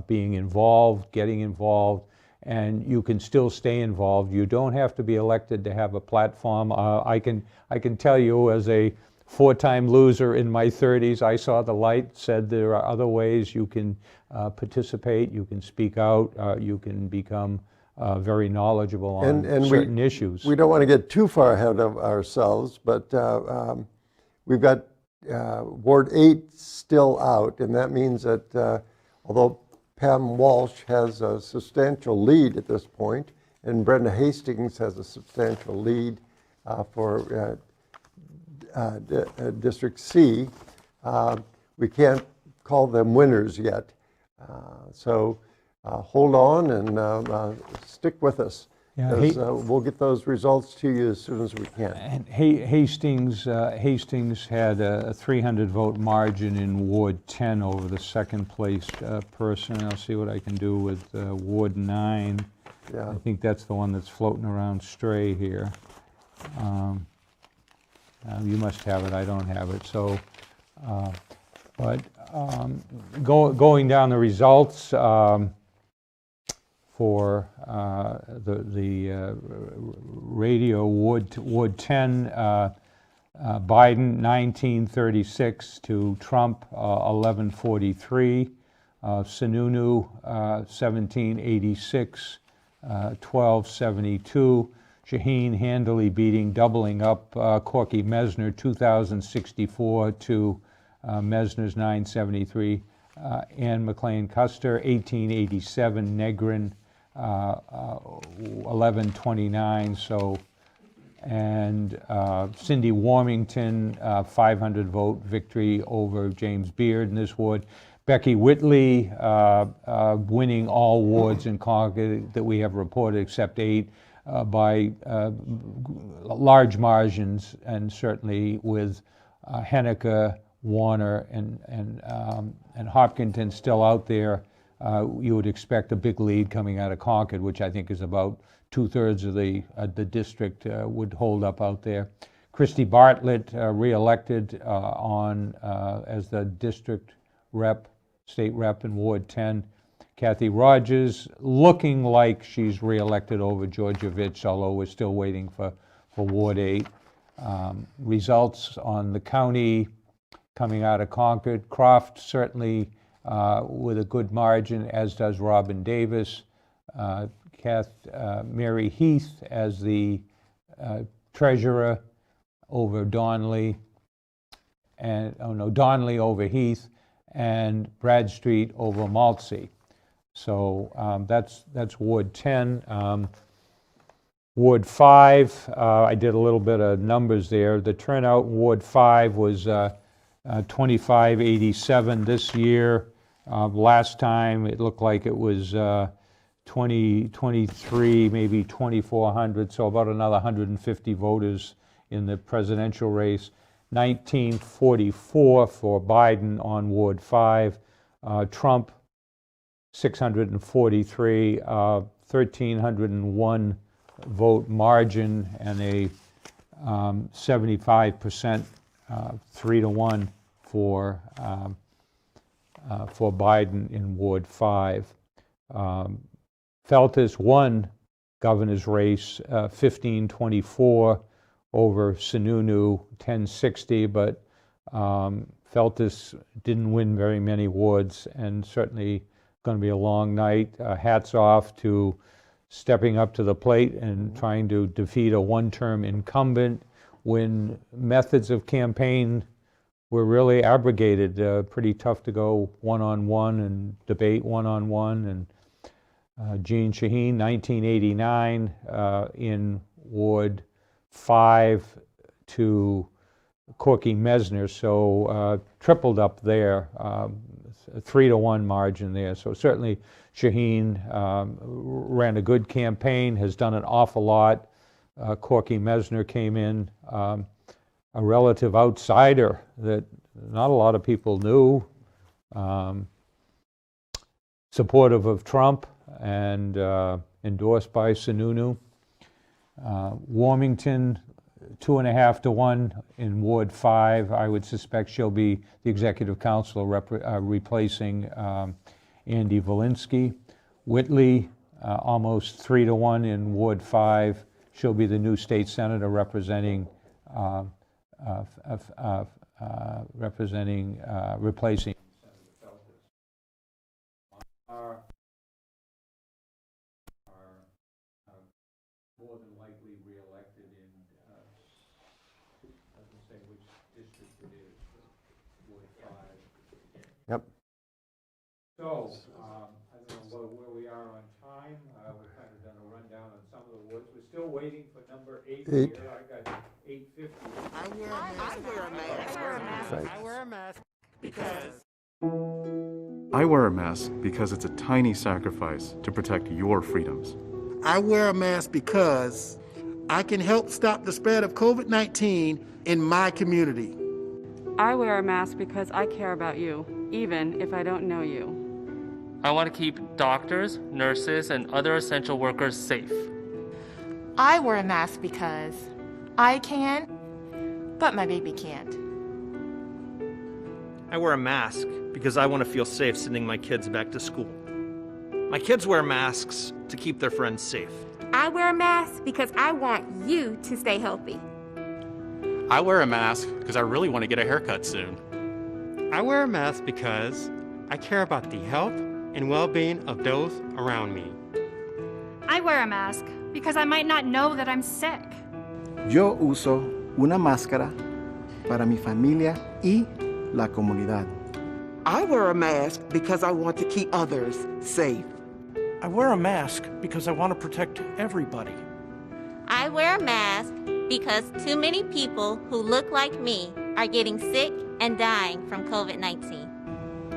being involved, getting involved, and you can still stay involved. You don't have to be elected to have a platform. I can tell you, as a 4-time loser in my 30s, I saw the light, said there are other ways you can participate, you can speak out, you can become very knowledgeable on certain issues. We don't want to get too far ahead of ourselves, but we've got Ward 8 still out, and that means that although Pam Walsh has a substantial lead at this point, and Brenda Hastings has a substantial lead for District C, we can't call them winners yet. So hold on and stick with us. Yeah, We'll get those results to you as soon as we can. And Hastings had a 300 vote margin in Ward 10 over the second place person. I'll see what I can do with Ward 9. Yeah. I think that's the one that's floating around stray here. You must have it, I don't have it. So, going down the results, for the radio, Ward 10, Biden 1936 to Trump 1143, Sununu 1786, 1272, Shaheen handily beating, doubling up Corky Mesner 2064 to Mesner's 973, Ann McLean Custer 1887, Negrin 1129, so, and Cindy Warmington 500 vote victory over James Beard in this ward. Becky Whitley winning all wards in Concord that we have reported except 8 by large margins, and certainly with Henniker, Warner, and Hopkinton still out there. You would expect a big lead coming out of Concord, which I think is about 2/3 of the district would hold up out there. Christy Bartlett re-elected as the district rep, state rep in Ward 10. Kathy Rogers looking like she's re-elected over Georgievich, although we're still waiting for Ward 8. Results on the county coming out of Concord. Croft certainly with a good margin, as does Robin Davis. Mary Heath as the treasurer over Donnelly, and Donnelly over Heath, and Bradstreet over Maltzy. So that's Ward 10. Ward 5, I did a little bit of numbers there. The turnout in Ward 5 was 2587 this year. Last time it looked like it was 2023, maybe 2,400, so about another 150 voters in the presidential race. 1944 for Biden on Ward 5. Trump 643, 1,301 vote margin, and a 75% 3-1 for Biden in Ward 5. Feltus won governor's race 1524 over Sununu 1060, but Feltus didn't win very many wards, and certainly going to be a long night. Hats off to stepping up to the plate and trying to defeat a one-term incumbent when methods of campaign were really abrogated. Pretty tough to go one-on-one and debate one-on-one. And Jean Shaheen, 1989, in Ward 5 to Corky Mesner, so tripled up there, a 3-to-1 margin there. So certainly Shaheen ran a good campaign, has done an awful lot. Corky Mesner came in, a relative outsider that not a lot of people knew, supportive of Trump and endorsed by Sununu. Warmington, 2.5-to-1 in Ward 5. I would suspect she'll be the executive council replacing Andy Valinsky. Whitley, almost 3-to-1 in Ward 5. She'll be the new state senator replacing more than likely reelected in, doesn't say which district it is, but Ward 5. Yep. So, I don't know where we are on time. We've kind of done a rundown on some of the wards. We're still waiting for number 8 here. I got 850. I wear a mask because I wear a mask because it's a tiny sacrifice to protect your freedoms. I wear a mask because I can help stop the spread of COVID-19 in my community. I wear a mask because I care about you, even if I don't know you. I want to keep doctors, nurses, and other essential workers safe. I wear a mask because I can, but my baby can't. I wear a mask because I want to feel safe sending my kids back to school. My kids wear masks to keep their friends safe. I wear a mask because I want you to stay healthy. I wear a mask because I really want to get a haircut soon. I wear a mask because I care about the health and well-being of those around me. I wear a mask because I might not know that I'm sick. Yo uso una máscara para mi familia y la comunidad. I wear a mask because I want to keep others safe. I wear a mask because I want to protect everybody. I wear a mask because too many people who look like me are getting sick and dying from COVID-19.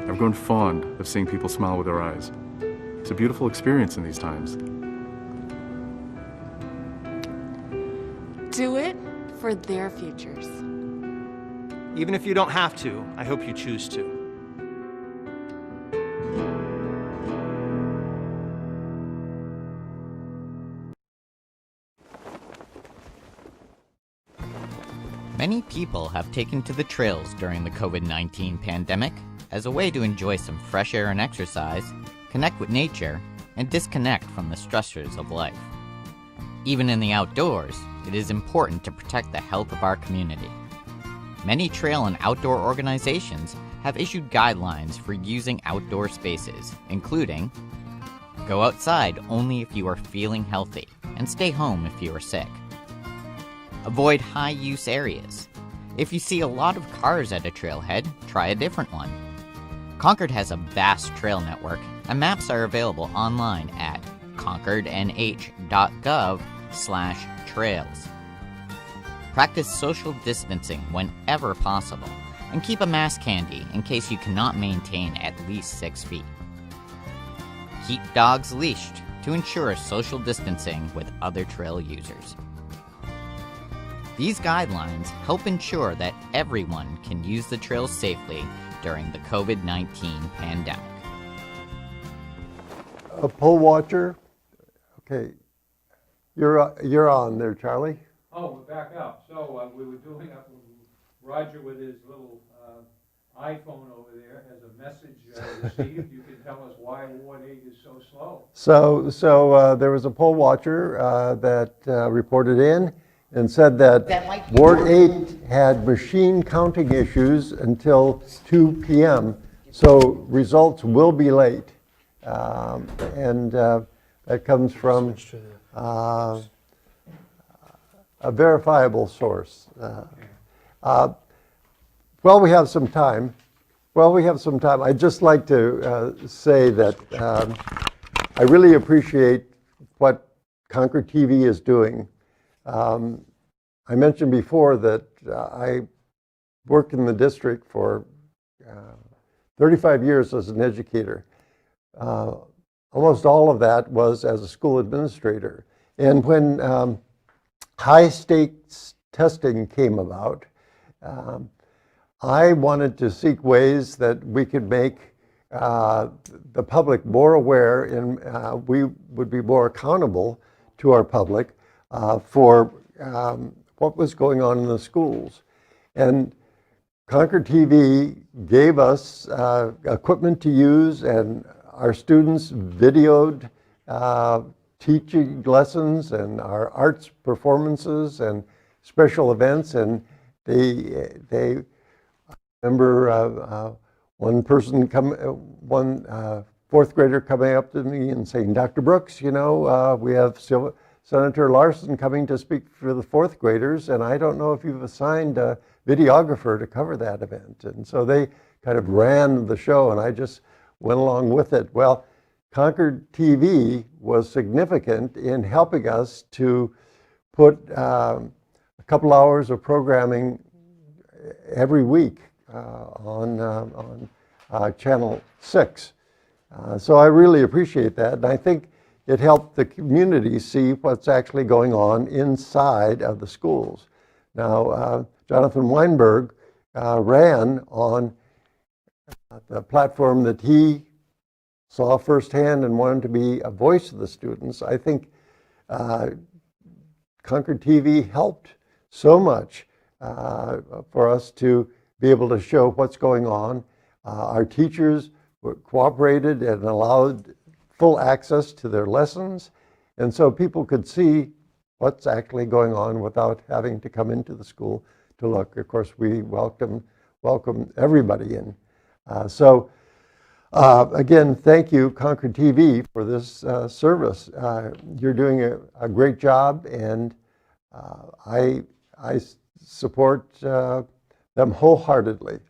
I've grown fond of seeing people smile with their eyes. It's a beautiful experience in these times. Do it for their futures. Even if you don't have to, I hope you choose to. Many people have taken to the trails during the COVID-19 pandemic as a way to enjoy some fresh air and exercise, connect with nature, and disconnect from the stressors of life. Even in the outdoors, it is important to protect the health of our community. Many trail and outdoor organizations have issued guidelines for using outdoor spaces, including go outside only if you are feeling healthy, and stay home if you are sick. Avoid high-use areas. If you see a lot of cars at a trailhead, try a different one. Concord has a vast trail network, and maps are available online at concordnh.gov/trails. Practice social distancing whenever possible, and keep a mask handy in case you cannot maintain at least 6 feet. Keep dogs leashed to ensure social distancing with other trail users. These guidelines help ensure that everyone can use the trails safely during the COVID-19 pandemic. A poll watcher. Okay, you're on there, Charlie. Oh, we're back up. So we were doing up. Roger with his little iPhone over there has a message received. You can tell us why Ward 8 is so slow. So there was a poll watcher that reported in and said that Ward 8 had machine counting issues until 2 p.m. So results will be late. And that comes from a verifiable source. Well, we have some time. I'd just like to say that I really appreciate what Concord TV is doing. I mentioned before that I worked in the district for 35 years as an educator. Almost all of that was as a school administrator. And when high stakes testing came about, I wanted to seek ways that we could make the public more aware, and we would be more accountable to our public for what was going on in the schools. And Concord TV gave us equipment to use, and our students videoed teaching lessons and our arts performances and special events. And they remember one fourth grader coming up to me and saying, "Dr. Brooks, you know, we have Senator Larson coming to speak for the fourth graders, and I don't know if you've assigned a videographer to cover that event." And so they kind of ran the show, and I just went along with it. Well, Concord TV was significant in helping us to put a couple hours of programming every week on Channel 6. So I really appreciate that, and I think it helped the community see what's actually going on inside of the schools. Now, Jonathan Weinberg ran on the platform that he saw firsthand and wanted to be a voice of the students. I think Concord TV helped so much for us to be able to show what's going on. Our teachers cooperated and allowed full access to their lessons, and so people could see what's actually going on without having to come into the school to look. Of course, we welcome everybody in. Again, thank you, Concord TV, for this service. You're doing a great job, and I support them wholeheartedly.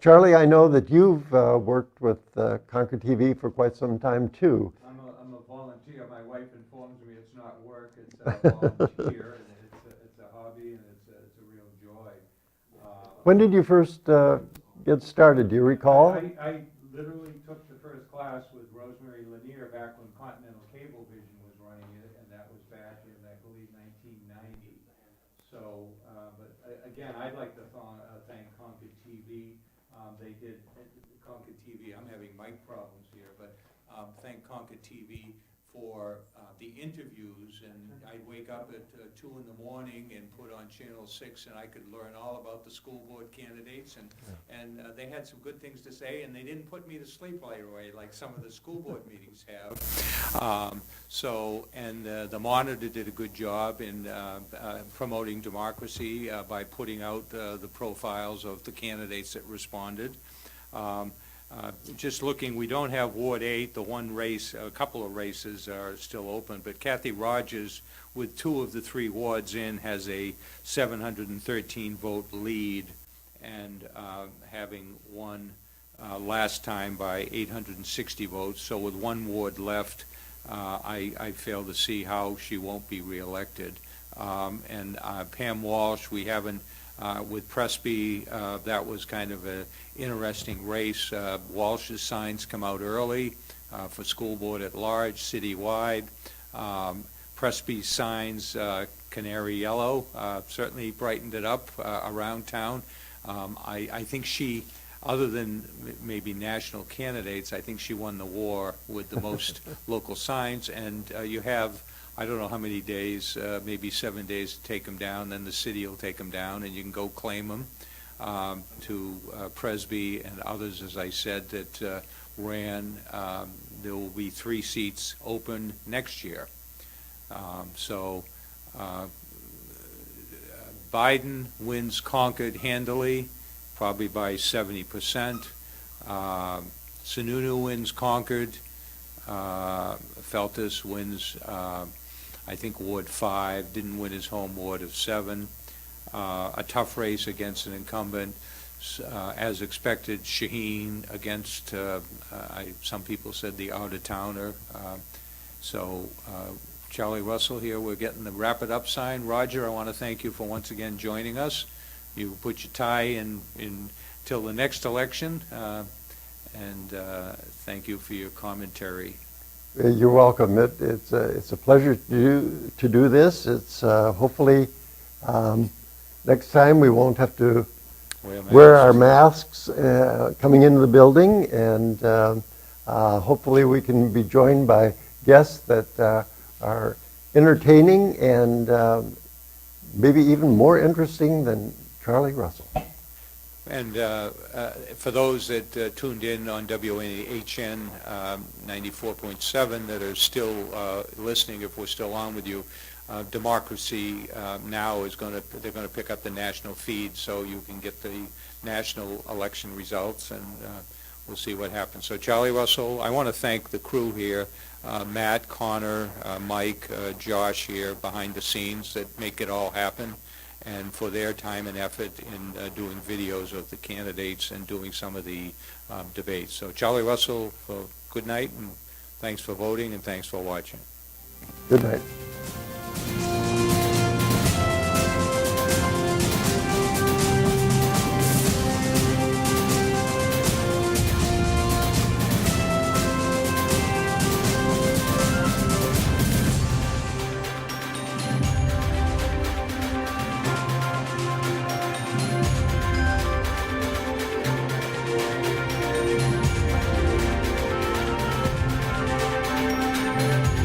Charlie, I know that you've worked with Concord TV for quite some time too. I'm a volunteer. My wife informs me it's not work, it's a volunteer, and it's a hobby, and it's a real joy. When did you first get started? Do you recall? I literally took the first class with Rosemary Lanier back when Continental Cablevision was running it, and that was back in, I believe, 1990. So, but again, I'd like to thank Concord TV. They did, Concord TV, I'm having mic problems here, but thank Concord TV for the interviews, and I'd wake up at 2 in the morning and put on Channel 6, and I could learn all about the school board candidates, and they had some good things to say, and they didn't put me to sleep right away like some of the school board meetings have. The Monitor did a good job in promoting democracy by putting out the profiles of the candidates that responded. Just looking, we don't have Ward 8. The one race, a couple of races are still open, but Kathy Rogers, with 2 of the 3 wards in, has a 713 vote lead, and having won last time by 860 votes. So with 1 ward left, I fail to see how she won't be reelected. Pam Walsh, we haven't, with Presby, that was kind of an interesting race. Walsh's signs come out early for school board at large, citywide. Presby's signs, canary yellow, certainly brightened it up around town. I think she, other than maybe national candidates, I think she won the war with the most local signs. And you have, I don't know how many days, maybe 7 days to take them down, then the city will take them down, and you can go claim them. To Presby and others, as I said, that ran, there will be 3 seats open next year. Biden wins Concord handily, probably by 70%. Sununu wins Concord. Feltus wins, I think, Ward 5, didn't win his home ward of 7. A tough race against an incumbent. As expected, Shaheen against, some people said, the out-of-towner. Charlie Russell here, we're getting the wrap it up sign. Roger, I want to thank you for once again joining us. you put your tie in till the next election, and thank you for your commentary. You're welcome. It's a pleasure to do this. It's hopefully next time we won't have to wear our masks coming into the building, and hopefully we can be joined by guests that are entertaining and maybe even more interesting than Charlie Russell. And for those that tuned in on WNHN 94.7 that are still listening, if we're still on with you, Democracy Now! They're going to pick up the national feed, so you can get the national election results, and we'll see what happens. So Charlie Russell, I want to thank the crew here, Matt, Connor, Mike, Josh here behind the scenes that make it all happen, and for their time and effort in doing videos of the candidates and doing some of the debates. So Charlie Russell, good night, and thanks for voting, and thanks for watching. Good night.